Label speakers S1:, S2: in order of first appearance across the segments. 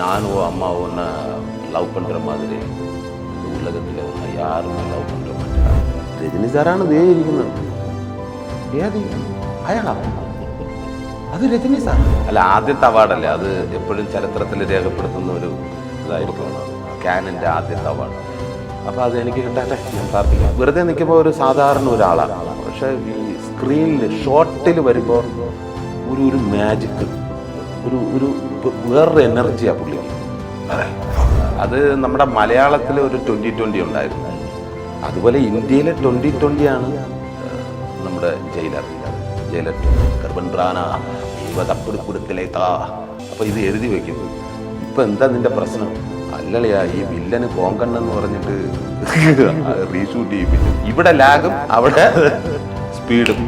S1: நானும் அம்மாவும் லவ் பண்ணுற மாதிரி உலகத்தில் யாருமே லவ் பண்ணுற மாட்டாங்க. രജനി സാറാണ് ദേ ഇരിക്കുന്നത്. ഏത് അയാളാ? അത് രജനി സാർ അല്ല, ആദ്യത്തെ അവാർഡല്ലേ അത്, എപ്പോഴും ചരിത്രത്തിൽ രേഖപ്പെടുത്തുന്ന ഒരു ഇതായിരിക്കും ക്യാനിൻ്റെ ആദ്യത്തെ അവാർഡ്. അപ്പോൾ അത് എനിക്ക് കിട്ടാട്ടെ, ഞാൻ പ്രാർത്ഥിക്കാം. വെറുതെ നിൽക്കുമ്പോൾ ഒരു സാധാരണ ഒരാളാണ്, പക്ഷേ ഈ സ്ക്രീനിൽ ഷോർട്ടിൽ വരുമ്പോൾ ഒരു മാജിക്, ഒരു വേറൊരു എനർജിയാണ് പുള്ളിക്ക്. അത് നമ്മുടെ മലയാളത്തിൽ ഒരു 2020 ഉണ്ടായിരുന്നു, അതുപോലെ ഇന്ത്യയിലെ 2020 നമ്മുടെ ജയിലർ കർബൻറാന തപ്പിടിപ്പിടുക്കലേക്കാ. അപ്പോൾ ഇത് എഴുതി വയ്ക്കും. ഇപ്പം എന്താ നിന്റെ പ്രശ്നം? അല്ലളിയാ, ഈ വില്ലന് കോങ്കണ്ണെന്ന് പറഞ്ഞിട്ട് റീഷൂട്ട് ചെയ്യിപ്പിച്ചു. ഇവിടെ ലാഗും അവിടെ സ്പീഡും.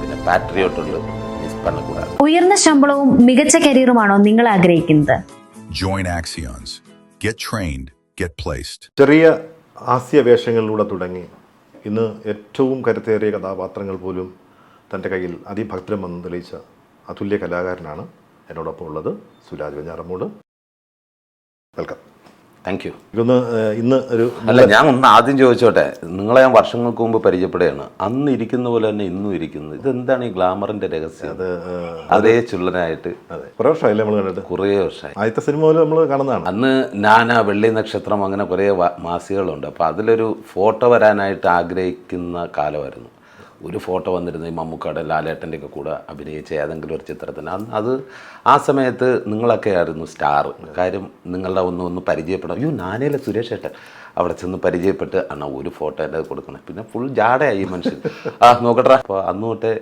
S1: പിന്നെ പാട്രിയോട്ടുണ്ട്, മിസ് പണ്ണക്കൂടാതെ.
S2: ഉയർന്ന ശമ്പളവും മികച്ച കരിയറുമാണോ നിങ്ങൾ ആഗ്രഹിക്കുന്നത്?
S3: Join Axions. Get trained, get placed.
S4: ചെറിയ ഹാസ്യ വേഷങ്ങളിലൂടെ തുടങ്ങി ഇന്ന് ഏറ്റവും കരുത്തേറിയ കഥാപാത്രങ്ങൾ പോലും തൻ്റെ കയ്യിൽ അതിഭദ്രമെന്ന് തെളിയിച്ച അതുല്യ കലാകാരനാണ് എന്നോടൊപ്പം ഉള്ളത്. Suraj Venjaramoodu, welcome.
S1: Thank you.
S4: ഇന്ന് ഒരു
S1: അല്ല, ഞാൻ ഒന്ന് ആദ്യം ചോദിച്ചോട്ടെ, നിങ്ങളെ ഞാൻ വർഷങ്ങൾക്ക് മുമ്പ് പരിചയപ്പെടുകയാണ്. അന്ന് ഇരിക്കുന്ന പോലെ തന്നെ ഇന്നും ഇരിക്കുന്നത്. ഇതെന്താണ് ഈ ഗ്ലാമറിന്റെ രഹസ്യം?
S4: അത്
S1: അതേ ചുള്ളനായിട്ട്.
S4: അതെ, കുറേ വർഷമായില്ലേ നമ്മൾ കണ്ടിട്ട്?
S1: കുറേ വർഷമായി.
S4: ആദ്യത്തെ സിനിമ പോലും നമ്മൾ കാണുന്നതാണ്.
S1: അന്ന് നാന, വെള്ളി നക്ഷത്രം, അങ്ങനെ കുറേ മാസികകളുണ്ട്. അപ്പോൾ അതിലൊരു ഫോട്ടോ വരാനായിട്ട് ആഗ്രഹിക്കുന്ന കാലമായിരുന്നു. ഒരു ഫോട്ടോ വന്നിരുന്നു, ഈ മമ്മൂക്കയുടെ ലാലേട്ടൻ്റെ ഒക്കെ കൂടെ അഭിനയിച്ച ഏതെങ്കിലും ഒരു ചിത്രത്തിന്. അത് ആ സമയത്ത് നിങ്ങളൊക്കെ ആയിരുന്നു സ്റ്റാർ. കാര്യം നിങ്ങളുടെ ഒന്ന് പരിചയപ്പെടാം. അയ്യോ, നാനയിലെ സുരേഷ് ഏട്ടൻ അവിടെ ചെന്ന് പരിചയപ്പെട്ട് അണ്ണാ ഒരു ഫോട്ടോ എൻ്റെ കൊടുക്കണം. പിന്നെ ഫുൾ ജാടയായി ഈ മനുഷ്യൻ. നോക്കട്ടെ. അപ്പോൾ അന്ന് തൊട്ടേ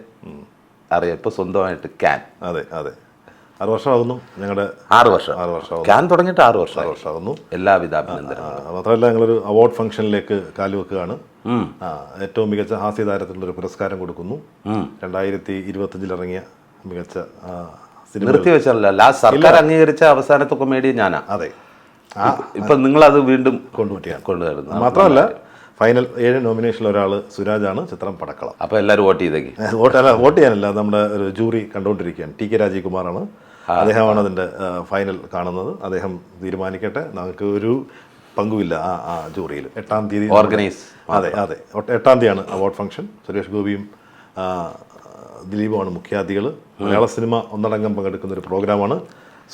S1: അറിയാം, ഇപ്പോൾ സ്വന്തമായിട്ട് ക്യാൻ.
S4: അതെ അതെ, 6 വർഷമാകുന്നു. ഞങ്ങളുടെ
S1: 6 വർഷം ക്യാൻ തുടങ്ങിയിട്ട് 6
S4: വർഷമാകുന്നു.
S1: എല്ലാവിധ അഭിനന്ദനം.
S4: മാത്രമല്ല, ഞങ്ങളൊരു അവാർഡ് ഫംഗ്ഷനിലേക്ക് കാലുവെക്കുകയാണ്. ഏറ്റവും മികച്ച ഹാസ്യ താരത്തിനുള്ളൊരു പുരസ്കാരം കൊടുക്കുന്നു. 2025 ഇറങ്ങിയ മികച്ച സിനിമ
S1: നിർത്തിവെച്ചല്ല, ലാസ്റ്റ് സർക്കാർ അംഗീകരിച്ച അവസാനത്തെ കൊമേഡി ഞാനാ.
S4: അതെ,
S1: ഇപ്പം നിങ്ങളത് വീണ്ടും
S4: കൊണ്ടുവരുന്നു. മാത്രമല്ല, ഫൈനൽ 7 നോമിനേഷനിൽ ഒരാൾ സുരാജാണ്, ചിത്രം പടക്കളം.
S1: അപ്പോൾ എല്ലാവരും വോട്ട് ചെയ്തേക്ക്.
S4: വോട്ട് ചെയ്യാനല്ല, നമ്മുടെ ഒരു ജൂറി കണ്ടുകൊണ്ടിരിക്കുകയാണ്. ടി കെ രാജീവ് കുമാറാണ്, അദ്ദേഹമാണ് അതിൻ്റെ ഫൈനൽ കാണുന്നത്. അദ്ദേഹം തീരുമാനിക്കട്ടെ, നമുക്ക് ഒരു പങ്കുമില്ല ആ ജൂറിയിൽ. 8-ാം തീയതി
S1: ഓർഗനൈസ്.
S4: അതെ അതെ, 8-ാം തീയതിയാണ് അവാർഡ് ഫംഗ്ഷൻ. സുരേഷ് ഗോപിയും ദിലീപുമാണ് മുഖ്യാതിഥികൾ. മലയാള സിനിമ ഒന്നടങ്കം പങ്കെടുക്കുന്ന ഒരു പ്രോഗ്രാമാണ്.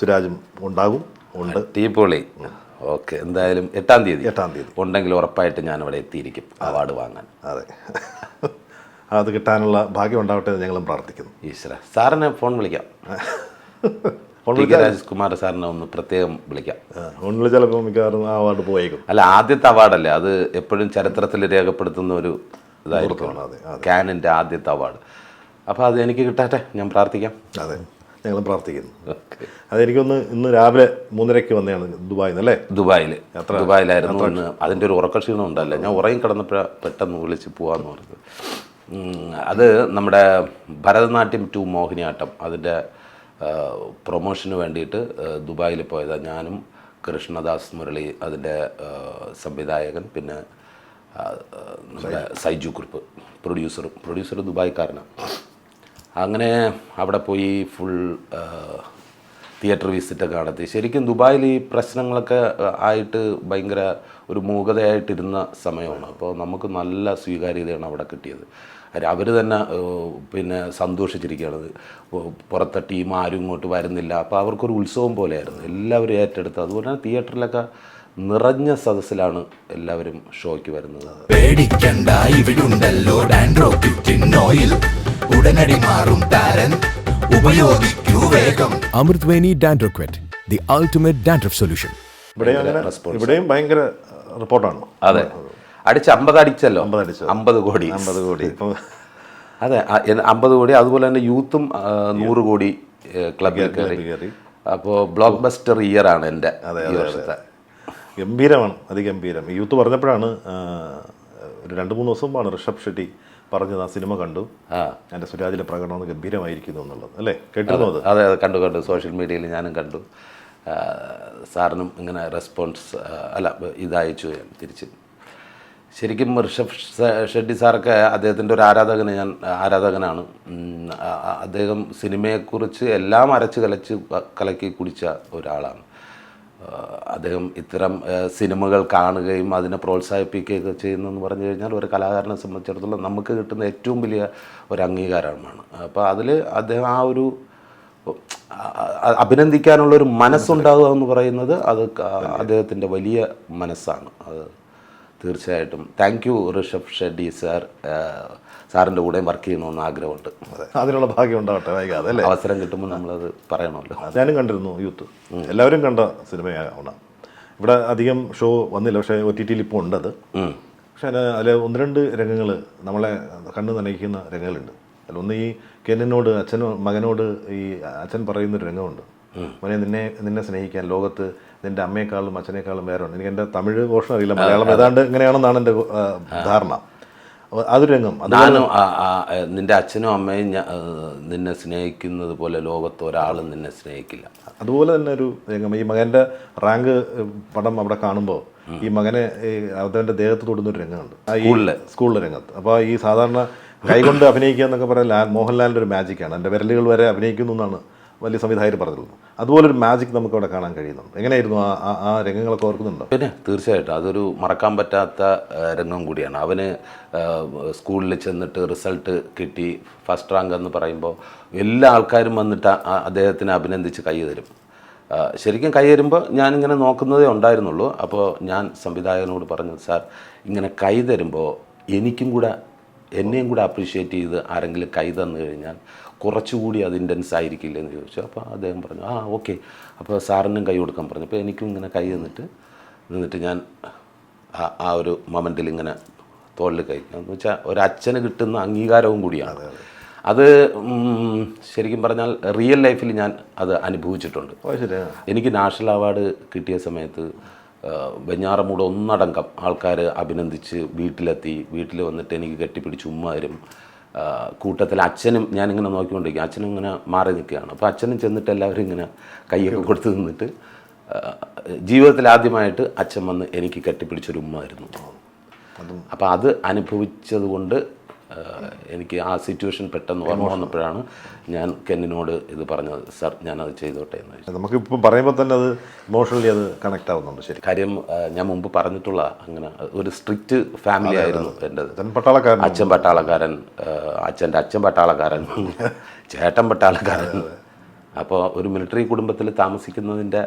S4: സുരാജും ഉണ്ട്.
S1: ടീപ്പൊളി. ഓക്കെ, എന്തായാലും 8-ാം തീയതി
S4: ഉണ്ടെങ്കിൽ
S1: ഉറപ്പായിട്ട് ഞാൻ അവിടെ എത്തിയിരിക്കും അവാർഡ് വാങ്ങാൻ.
S4: അതെ, അത് കിട്ടാനുള്ള ഭാഗ്യം ഉണ്ടാവട്ടെ എന്ന് ഞങ്ങളും പ്രാർത്ഥിക്കുന്നു.
S1: ഈശ്വര, സാറിനെ ഫോൺ വിളിക്കാം. രാജകുമാർ സാറിനെ ഒന്ന് പ്രത്യേകം വിളിക്കാം.
S4: ഫോണിൽ ചിലപ്പോൾ മിക്കവാറും ആ അവാർഡ് പോയേക്കും.
S1: അല്ല, ആദ്യത്തെ അവാർഡല്ലേ അത്, എപ്പോഴും ചരിത്രത്തിൽ രേഖപ്പെടുത്തുന്ന ഒരു ഇതായിരിക്കും ക്യാനിൻ്റെ ആദ്യത്തെ അവാർഡ്. അപ്പോൾ അത് എനിക്ക് കിട്ടാട്ടെ, ഞാൻ പ്രാർത്ഥിക്കാം.
S4: അതെ, ഞങ്ങളും പ്രാർത്ഥിക്കുന്നു. അതെനിക്കൊന്ന് ഇന്ന് രാവിലെ 3:30 വന്നതാണ് ദുബായിൽ നിന്നല്ലേ?
S1: ദുബായിലായിരുന്നു ഇന്ന്. അതിൻ്റെ ഒരു ഉറക്കക്ഷീണം ഉണ്ടല്ലോ. ഞാൻ ഉറങ്ങി കിടന്നപ്പോഴാണ് പെട്ടെന്ന് വിളിച്ച് പോകാമെന്ന് പറഞ്ഞത്. അത് നമ്മുടെ ഭരതനാട്യം 2 മോഹിനിയാട്ടം അതിൻ്റെ പ്രൊമോഷന് വേണ്ടിയിട്ട് ദുബായിൽ പോയതാണ്. ഞാനും കൃഷ്ണദാസ് മുരളി അതിൻ്റെ സംവിധായകൻ, പിന്നെ നമ്മുടെ സൈജു കുറുപ്പ് പ്രൊഡ്യൂസർ ദുബായ്ക്കാരനാണ്. അങ്ങനെ അവിടെ പോയി ഫുൾ തിയേറ്റർ വിസിറ്റൊക്കെ നടത്തി. ശരിക്കും ദുബായിൽ ഈ പ്രശ്നങ്ങളൊക്കെ ആയിട്ട് ഭയങ്കര ഒരു മൂകതയായിട്ടിരുന്ന സമയമാണ്. അപ്പോൾ നമുക്ക് നല്ല സ്വീകാര്യതയാണ് അവിടെ കിട്ടിയത്. അവർ തന്നെ പിന്നെ സന്തോഷിച്ചിരിക്കുകയാണ്, പുറത്തെ ടീം ആരും ഇങ്ങോട്ട് വരുന്നില്ല. അപ്പോൾ അവർക്കൊരു ഉത്സവം പോലെയായിരുന്നു, എല്ലാവരും ഏറ്റെടുത്ത്. അതുപോലെ തന്നെ തിയേറ്ററിലൊക്കെ നിറഞ്ഞ സദസ്സിലാണ് എല്ലാവരും ഷോയ്ക്ക് വരുന്നത്.
S5: പേടിക്കണ്ട, ഇവിടുണ്ടല്ലോ ഡാൻഡ്രോക്കിൻ ഓയിൽ, ഉടനടി മാറും താരൻ, ഉപയോഗിക്കൂ വേഗം.
S6: അമൃത്വേനി ഡാൻഡ്രോക്വെറ്റ്, ദി അൾട്ടിമേറ്റ് ഡാൻഡ്രഫ് സൊല്യൂഷൻ.
S4: ഇവിടെയും ഭയങ്കര റിപ്പോർട്ടാണ്.
S1: അതെ, അടിച്ച് 50 അടിച്ചല്ലോ, 50 കോടി. അതെ, 50 കോടി. അതുപോലെ തന്നെ യൂത്തും 100 കോടി ക്ലബിൽ കയറി. അപ്പോൾ ബ്ലോക്ക് ബസ്റ്റർ ഇയർ ആണ് എൻ്റെ ഈ വർഷത്തെ.
S4: ഗംഭീരമാണ്, അതിഗംഭീരം. യൂത്ത് പറഞ്ഞപ്പോഴാണ് ഒരു 2-3 ദിവസം മുമ്പാണ് ഋഷഭ് ഷെട്ടി പറഞ്ഞത്, ആ സിനിമ കണ്ടു, എൻ്റെ സുരാജിലെ പ്രകടനം ഗംഭീരമായിരിക്കുന്നു എന്നുള്ളത്. അല്ലേ, കേട്ടിരുന്നു?
S1: അതെ, കണ്ടു. സോഷ്യൽ മീഡിയയിൽ ഞാനും കണ്ടു. സാറിനും ഇങ്ങനെ റെസ്പോൺസ് ഇതയച്ചു ഞാൻ തിരിച്ച്. ശരിക്കും ഋഷഭ് ഷെട്ടി സാറൊക്കെ അദ്ദേഹത്തിൻ്റെ ഒരു ആരാധകനാണ്. അദ്ദേഹം സിനിമയെക്കുറിച്ച് എല്ലാം അരച്ച് കലക്കി കുടിച്ച ഒരാളാണ്. അദ്ദേഹം ഇത്തരം സിനിമകൾ കാണുകയും അതിനെ പ്രോത്സാഹിപ്പിക്കുകയൊക്കെ ചെയ്യുന്നതെന്ന് പറഞ്ഞു കഴിഞ്ഞാൽ ഒരു കലാകാരനെ സംബന്ധിച്ചിടത്തോളം നമുക്ക് കിട്ടുന്ന ഏറ്റവും വലിയ ഒരു അംഗീകാരമാണ്. അപ്പോൾ അതിൽ അദ്ദേഹം ആ ഒരു അഭിനന്ദിക്കാനുള്ളൊരു മനസ്സുണ്ടാകുക എന്ന് പറയുന്നത് അത് അദ്ദേഹത്തിൻ്റെ വലിയ മനസ്സാണ്. അത് തീർച്ചയായിട്ടും thank you Rishabh Shetty sir. സാറിൻ്റെ കൂടെ വർക്ക് ചെയ്യണമെന്ന് ആഗ്രഹമുണ്ട്.
S4: അതിനുള്ള ഭാഗ്യം ഉണ്ടാവട്ടെ, വൈകാതെ അല്ലേ?
S1: അവസരം കിട്ടുമ്പോൾ നമ്മളത് പറയണമല്ലോ.
S4: ഞാനും കണ്ടിരുന്നു യൂത്ത്, എല്ലാവരും കണ്ട സിനിമയാണ്. ഇവിടെ അധികം ഷോ വന്നില്ല, പക്ഷേ OTT-യിൽ ഇപ്പോൾ ഉണ്ടത്. പക്ഷേ അതിൽ 1-2 രംഗങ്ങൾ നമ്മളെ കണ്ണു നനയിക്കുന്ന രംഗങ്ങളുണ്ട്. അതിലൊന്ന് ഈ കെന്നിനോട് മകനോട് ഈ അച്ഛൻ പറയുന്നൊരു രംഗമുണ്ട്. മോനെ, നിന്നെ സ്നേഹിക്കാൻ ലോകത്ത് നിൻ്റെ അമ്മയെക്കാളും അച്ഛനേക്കാളും വേറെ ഉണ്ട്. എനിക്ക് എൻ്റെ തമിഴ് പോർഷൻ അറിയില്ല, മലയാളം ഏതാണ്ട് ഇങ്ങനെയാണെന്നാണ് എൻ്റെ ധാരണ. അതൊരു രംഗം.
S1: ഞാനും നിൻ്റെ അച്ഛനും അമ്മയും നിന്നെ സ്നേഹിക്കുന്നത് പോലെ ലോകത്ത് ഒരാളും നിന്നെ സ്നേഹിക്കില്ല.
S4: അതുപോലെ തന്നെ ഒരു രംഗം, ഈ മകൻ്റെ റാങ്ക് പടം അവിടെ കാണുമ്പോൾ ഈ മകനെ അവൻ്റെ ദേഹത്ത് തൊടുന്നൊരു രംഗമുണ്ട് സ്കൂളിലെ രംഗത്ത്. അപ്പോൾ ഈ സാധാരണ കൈകൊണ്ട് അഭിനയിക്കുക എന്നൊക്കെ പറയാൻ മോഹൻലാലിൻ്റെ ഒരു മാജിക്കാണ്. എൻ്റെ വിരലുകൾ വരെ അഭിനയിക്കുന്നു എന്നാണ് വലിയ സംവിധായകർ പറഞ്ഞിട്ടുള്ളത്. അതുപോലൊരു മാജിക് നമുക്ക് അവിടെ കാണാൻ കഴിയുന്നുണ്ട്. എങ്ങനെയായിരുന്നു ആ രംഗങ്ങളൊക്കെ ഓർക്കുന്നുണ്ടോ?
S1: പിന്നെ തീർച്ചയായിട്ടും അതൊരു മറക്കാൻ പറ്റാത്ത രംഗം കൂടിയാണ്. അവന് സ്കൂളിൽ ചെന്നിട്ട് റിസൾട്ട് കിട്ടി, ഫസ്റ്റ് റാങ്ക് എന്ന് പറയുമ്പോൾ എല്ലാ ആൾക്കാരും വന്നിട്ട് അദ്ദേഹത്തിനെ അഭിനന്ദിച്ച് കൈ തരും. ശരിക്കും കൈ തരുമ്പോൾ ഞാനിങ്ങനെ നോക്കുന്നതേ ഉണ്ടായിരുന്നുള്ളൂ. അപ്പോൾ ഞാൻ സംവിധായകനോട് പറഞ്ഞു, സാർ ഇങ്ങനെ കൈ തരുമ്പോൾ എന്നെയും കൂടെ അപ്രീഷിയേറ്റ് ചെയ്ത് ആരെങ്കിലും കൈ തന്നു കഴിഞ്ഞാൽ കുറച്ചുകൂടി അത് ഇൻറ്റൻസ് ആയിരിക്കില്ലെന്ന് ചോദിച്ചു. അപ്പോൾ അദ്ദേഹം പറഞ്ഞു ഓക്കെ, അപ്പോൾ സാറിനും കൈ കൊടുക്കാൻ പറഞ്ഞു. അപ്പോൾ എനിക്കും ഇങ്ങനെ കൈ നിന്നിട്ട് ഞാൻ ആ ഒരു മൊമെൻറ്റിൽ ഇങ്ങനെ തോളിൽ കഴിക്കുക എന്ന് വെച്ചാൽ ഒരച്ഛന് കിട്ടുന്ന അംഗീകാരവും കൂടിയാണ് അത്. ശരിക്കും പറഞ്ഞാൽ റിയൽ ലൈഫിൽ ഞാൻ അത് അനുഭവിച്ചിട്ടുണ്ട്. എനിക്ക് നാഷണൽ അവാർഡ് കിട്ടിയ സമയത്ത് വെഞ്ഞാറമൂട് ഒന്നടങ്കം ആൾക്കാർ അഭിനന്ദിച്ച് വീട്ടിൽ വന്നിട്ട് എനിക്ക് കെട്ടിപ്പിടിച്ച് ഉമ്മ തരും. കൂട്ടത്തിൽ അച്ഛനും ഞാനിങ്ങനെ നോക്കിക്കൊണ്ടിരിക്കും, അച്ഛനും ഇങ്ങനെ മാറി നിൽക്കുകയാണ്. അപ്പോൾ അച്ഛനും ചെന്നിട്ട് എല്ലാവരും ഇങ്ങനെ കൈയൊക്കെ കൊടുത്ത് നിന്നിട്ട് ജീവിതത്തിൽ ആദ്യമായിട്ട് അച്ഛൻ വന്ന് എനിക്ക് കെട്ടിപ്പിടിച്ചൊരു ഉമ്മ ആയിരുന്നു. അപ്പോൾ അത് അനുഭവിച്ചത് കൊണ്ട് എനിക്ക് ആ സിറ്റുവേഷൻ പെട്ടെന്ന് ഓർമ്മ വന്നപ്പോഴാണ് ഞാൻ കെന്നിനോട് ഇത് പറഞ്ഞത്, സാർ ഞാനത് ചെയ്തോട്ടെ എന്ന് ചോദിച്ചു.
S4: നമുക്കിപ്പോൾ പറയുമ്പോൾ തന്നെ അത് ഇമോഷണലി അത് കണക്ട് ആവുന്നുണ്ട്. ശരി,
S1: കാര്യം ഞാൻ മുമ്പ് പറഞ്ഞിട്ടുള്ള അങ്ങനെ ഒരു സ്ട്രിക്റ്റ് ഫാമിലി ആയിരുന്നു എൻ്റെത്. അച്ഛൻ പട്ടാളക്കാരൻ, അച്ഛൻ്റെ അച്ഛൻ പട്ടാളക്കാരൻ, ചേട്ടൻ പട്ടാളക്കാരൻ. അപ്പോൾ ഒരു മിലിറ്ററി കുടുംബത്തിൽ താമസിക്കുന്നതിൻ്റെ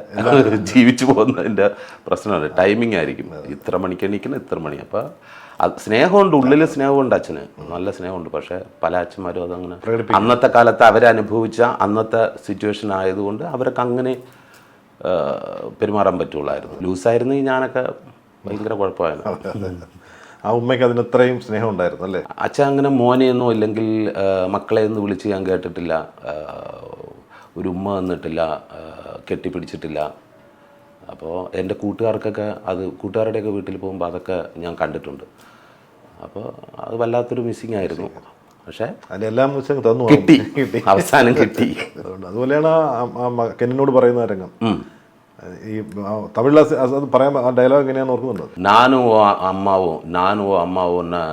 S1: ജീവിച്ചു പോകുന്നതിൻ്റെ പ്രശ്നമാണ് ടൈമിംഗ് ആയിരിക്കും. ഇത്ര മണിക്ക് എണീക്കണം, ഇത്ര മണി. അപ്പോൾ സ്നേഹമുണ്ട്, ഉള്ളിൽ സ്നേഹമുണ്ട്, അച്ഛന് നല്ല സ്നേഹമുണ്ട്. പക്ഷേ പല അച്ഛന്മാരും അതങ്ങനെ അന്നത്തെ കാലത്ത് അവരനുഭവിച്ച അന്നത്തെ സിറ്റുവേഷൻ ആയതുകൊണ്ട് അവരൊക്കെ അങ്ങനെ പെരുമാറാൻ പറ്റുള്ളായിരുന്നു. ലൂസായിരുന്നെങ്കിൽ ഞാനൊക്കെ ഭയങ്കര കുഴപ്പമായിരുന്നു.
S4: ആ ഉമ്മയ്ക്ക് അതിന് അത്രയും സ്നേഹം ഉണ്ടായിരുന്നു അല്ലേ?
S1: അച്ഛൻ അങ്ങനെ മോനെയെന്നോ ഇല്ലെങ്കിൽ മക്കളെ എന്ന് വിളിച്ച് ഞാൻ കേട്ടിട്ടില്ല. ഒരു ഉമ്മ വന്നിട്ടില്ല, കെട്ടിപ്പിടിച്ചിട്ടില്ല. അപ്പോൾ എൻ്റെ കൂട്ടുകാരുടെയൊക്കെ വീട്ടിൽ പോകുമ്പോൾ അതൊക്കെ ഞാൻ കണ്ടിട്ടുണ്ട്. അപ്പോൾ അത് വല്ലാത്തൊരു മിസ്സിങ് ആയിരുന്നു. പക്ഷേ
S4: അതിലെല്ലാം തന്നു,
S1: കിട്ടി, അവസാനം കിട്ടി.
S4: അതുപോലെയാണ് കെന്നിനോട് പറയുന്ന രംഗം. ഈ തമിഴിൽ അത് പറയാൻ ആ ഡയലോഗ് എങ്ങനെയാണെന്ന് ഓർക്കുന്നുണ്ടോ?
S1: നാനും അമ്മാവോ ഒന്നെ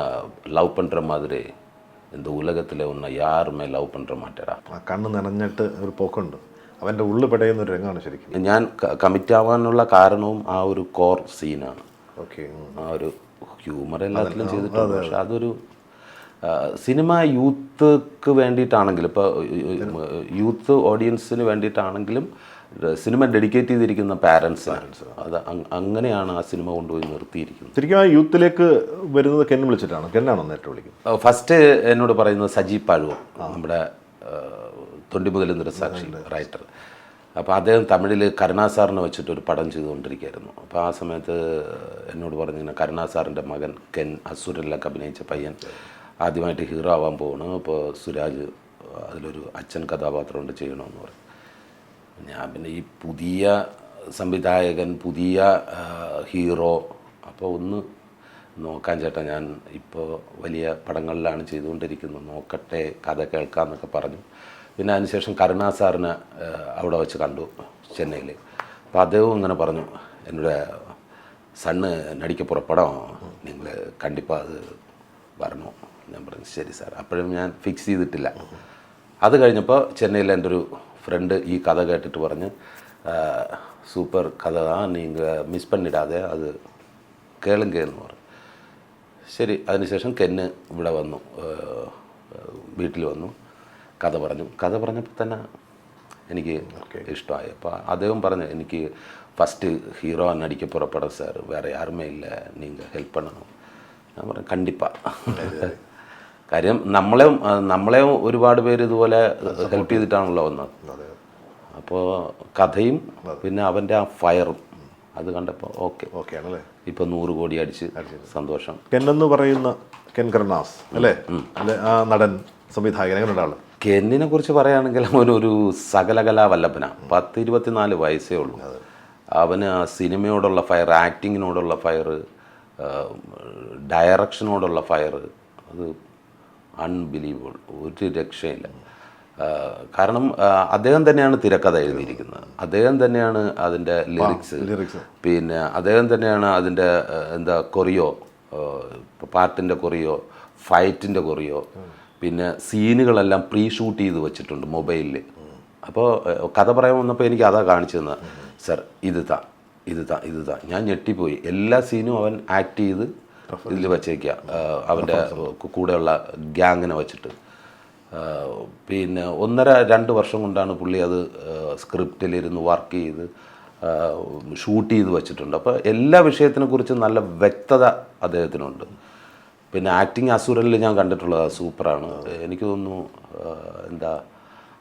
S1: ലവ് പண்ற மாதிரி இந்த உலகத்தில் ஒன்று யாருமே லவ் பண்ணுற மாட்டேரா.
S4: കണ്ണ് നനഞ്ഞിട്ട് ഒരു പോക്കുണ്ട്, അവൻ്റെ ഉള്ളിൽ പെടയുന്ന ഒരു രംഗമാണ് ശരിക്കും.
S1: ഞാൻ കമ്മിറ്റ് ആവാനുള്ള കാരണവും ആ ഒരു കോർ സീനാണ്.
S4: ഓക്കെ,
S1: ആ ഒരു ഹ്യൂമർ എല്ലാത്തിലും ചെയ്തിട്ടുണ്ട്. പക്ഷെ അതൊരു സിനിമ യൂത്ത്ക്ക് വേണ്ടിയിട്ടാണെങ്കിലും, ഇപ്പോൾ യൂത്ത് ഓഡിയൻസിന് വേണ്ടിയിട്ടാണെങ്കിലും സിനിമ ഡെഡിക്കേറ്റ് ചെയ്തിരിക്കുന്ന പാരൻസ് അത് അങ്ങനെയാണ് ആ സിനിമ കൊണ്ടുപോയി നിർത്തിയിരിക്കുന്നത്.
S4: ശരിക്കും ആ യൂത്തിലേക്ക് വരുന്നത് കെൻ വിളിച്ചിട്ടാണ്? കെന്നാണോ നേരിട്ട് വിളിക്കുന്നത്?
S1: ഫസ്റ്റ് എന്നോട് പറയുന്നത് സജീവ് പാഴുവോ, നമ്മുടെ തൊണ്ടിമുതൽ ദൃസാക്ഷി റൈറ്റർ. അപ്പോൾ അദ്ദേഹം തമിഴിൽ കരുണാസാറിനെ വെച്ചിട്ടൊരു പടം ചെയ്തുകൊണ്ടിരിക്കുകയായിരുന്നു. അപ്പോൾ ആ സമയത്ത് എന്നോട് പറഞ്ഞിങ്ങനെ കരുണാസാറിൻ്റെ മകൻ കെൻ അസുരനിലൊക്കെ അഭിനയിച്ച പയ്യൻ ആദ്യമായിട്ട് ഹീറോ ആവാൻ പോകണം. അപ്പോൾ സുരാജ് അതിലൊരു അച്ഛൻ കഥാപാത്രം കൊണ്ട് ചെയ്യണമെന്ന് പറയും. ഞാൻ പിന്നെ ഈ പുതിയ സംവിധായകൻ, പുതിയ ഹീറോ, അപ്പോൾ ഒന്ന് നോക്കാൻ ചേട്ടാ, ഞാൻ ഇപ്പോൾ വലിയ പടങ്ങളിലാണ് ചെയ്തുകൊണ്ടിരിക്കുന്നത്, നോക്കട്ടെ, കഥ കേൾക്കാമെന്നൊക്കെ പറഞ്ഞു. പിന്നെ അതിനുശേഷം കരുണാസാറിനെ അവിടെ വെച്ച് കണ്ടു ചെന്നൈയിൽ. അപ്പോൾ അദ്ദേഹവും ഇങ്ങനെ പറഞ്ഞു, എന്നോட സണ്ണ് നടിക്ക പോகிற പടം നിങ്ങൾ കണ്ടിപ്പാக അത് വരണോ. ഞാൻ പറഞ്ഞു ശരി സാർ. അപ്പോഴും ഞാൻ ഫിക്സ് ചെയ്തിട്ടില്ല. അത് കഴിഞ്ഞപ്പോൾ ചെന്നൈയിൽ എൻ്റെ ഒരു ഫ്രണ്ട് ഈ കഥ കേട്ടിട്ട് പറഞ്ഞ്, சூப்பர் கதை தான், நீங்கள் மிஸ் பண்ணிடாதே, அது കേളുങ്കയെന്ന് പറഞ്ഞു. ശരി. അതിനുശേഷം കെന്ന് ഇവിടെ വന്നു, വീട്ടിൽ വന്നു, കഥ പറഞ്ഞു. കഥ പറഞ്ഞപ്പോൾ തന്നെ എനിക്ക് ഇഷ്ടമായി. അപ്പോൾ അദ്ദേഹം പറഞ്ഞു, എനിക്ക് ഫസ്റ്റ് ഹീറോ നടിക്ക പുറപ്പെടാം സാർ, വേറെ യാരുമേ ഇല്ല, നിങ്ങൾ ഹെൽപ്പ് പണ്ണണം. ഞാൻ പറഞ്ഞു കണ്ടിപ്പാ. കാര്യം നമ്മളെയും ഒരുപാട് പേര് ഇതുപോലെ ഹെൽപ്പ് ചെയ്തിട്ടാണല്ലോ വന്നത്. അപ്പോൾ കഥയും പിന്നെ അവൻ്റെ ആ ഫയറും അത് കണ്ടപ്പോൾ ഓക്കെ ആണല്ലേ. ഇപ്പോൾ 100 കോടി അടിച്ച് സന്തോഷം.
S4: കെൻ എന്ന് പറയുന്ന കെൻ കരുണാസ് അല്ലേ, ആ നടൻ സംവിധായകൻ, എങ്ങനെ ഉണ്ടാവും?
S1: കെന്നിനെ കുറിച്ച് പറയുകയാണെങ്കിൽ അവനൊരു സകലകലാ വല്ലഭനാണ്. 24 വയസ്സേ ഉള്ളൂ. അവന് ആ സിനിമയോടുള്ള ഫയർ, ആക്ടിങ്ങിനോടുള്ള ഫയർ, ഡയറക്ഷനോടുള്ള ഫയർ, അത് അൺബിലീവബിൾ, ഒരു രക്ഷയില്ല. കാരണം അദ്ദേഹം തന്നെയാണ് തിരക്കഥ എഴുതിയിരിക്കുന്നത്, അദ്ദേഹം തന്നെയാണ് അതിൻ്റെ ലിറിക്സ്, പിന്നെ അദ്ദേഹം തന്നെയാണ് അതിൻ്റെ കൊറിയോ, പാട്ടിൻ്റെ കൊറിയോ, ഫൈറ്റിൻ്റെ കൊറിയോ, പിന്നെ സീനുകളെല്ലാം പ്രീ ഷൂട്ട് ചെയ്ത് വെച്ചിട്ടുണ്ട് മൊബൈലിൽ. അപ്പോൾ കഥ പറയാൻ വന്നപ്പോൾ എനിക്ക് അതാ കാണിച്ചു തന്നത്. സർ ഇത് താ ഞാൻ ഞെട്ടിപ്പോയി. എല്ലാ സീനും അവൻ ആക്ട് ചെയ്ത് ഇതിൽ വെച്ചേക്കുക, അവൻ്റെ കൂടെയുള്ള ഗ്യാങ്ങിനെ വെച്ചിട്ട്. പിന്നെ 1.5-2 വർഷം കൊണ്ടാണ് പുള്ളി അത് സ്ക്രിപ്റ്റിലിരുന്ന് വർക്ക് ചെയ്ത് ഷൂട്ട് ചെയ്ത് വെച്ചിട്ടുണ്ട്. അപ്പോൾ എല്ലാ വിഷയത്തിനെക്കുറിച്ച് നല്ല വ്യക്തത അദ്ദേഹത്തിനുണ്ട്. പിന്നെ ആക്ടിങ് അസുരനിൽ ഞാൻ കണ്ടിട്ടുള്ളത് സൂപ്പറാണ്. എനിക്ക് തോന്നുന്നു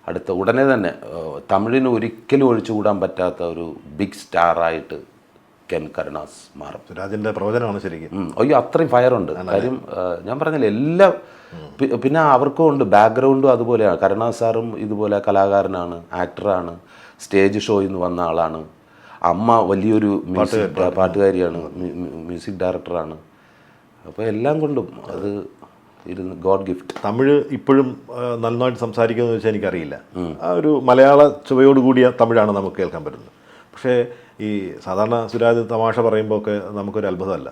S1: അടുത്ത ഉടനെ തന്നെ തമിഴിന് ഒരിക്കലും ഒഴിച്ചുകൂടാൻ പറ്റാത്ത ഒരു ബിഗ് സ്റ്റാറായിട്ട് കെൻ കരുണാസ് മാറും.
S4: രാജൻ്റെ പ്രവചനമാണ് ശരിക്കും.
S1: അയ്യോ, അത്രയും ഫയറുണ്ട്. കാര്യം ഞാൻ പറഞ്ഞില്ല, എല്ലാം പിന്നെ അവർക്കും ഉണ്ട് ബാക്ക്ഗ്രൗണ്ടും അതുപോലെയാണ്. കരുണാസ് സാറും ഇതുപോലെ കലാകാരനാണ്, ആക്ടറാണ്, സ്റ്റേജ് ഷോയിൽ നിന്ന് വന്ന ആളാണ്. അമ്മ വലിയൊരു പാട്ടുകാരിയാണ്, മ്യൂസിക് ഡയറക്ടറാണ്. അപ്പോൾ എല്ലാം കൊണ്ടും അത് ഇരുന്ന് ഗോഡ് ഗിഫ്റ്റ്.
S4: തമിഴ് ഇപ്പോഴും നന്നായിട്ട് സംസാരിക്കുന്നത് വെച്ചാൽ എനിക്കറിയില്ല. ആ ഒരു മലയാള ചുവയോട് കൂടിയ തമിഴാണ് നമുക്ക് കേൾക്കാൻ പറ്റുന്നത്. പക്ഷേ ഈ സാധാരണ സുരാജ് തമാശ പറയുമ്പോൾ ഒക്കെ നമുക്കൊരു അത്ഭുതമല്ല.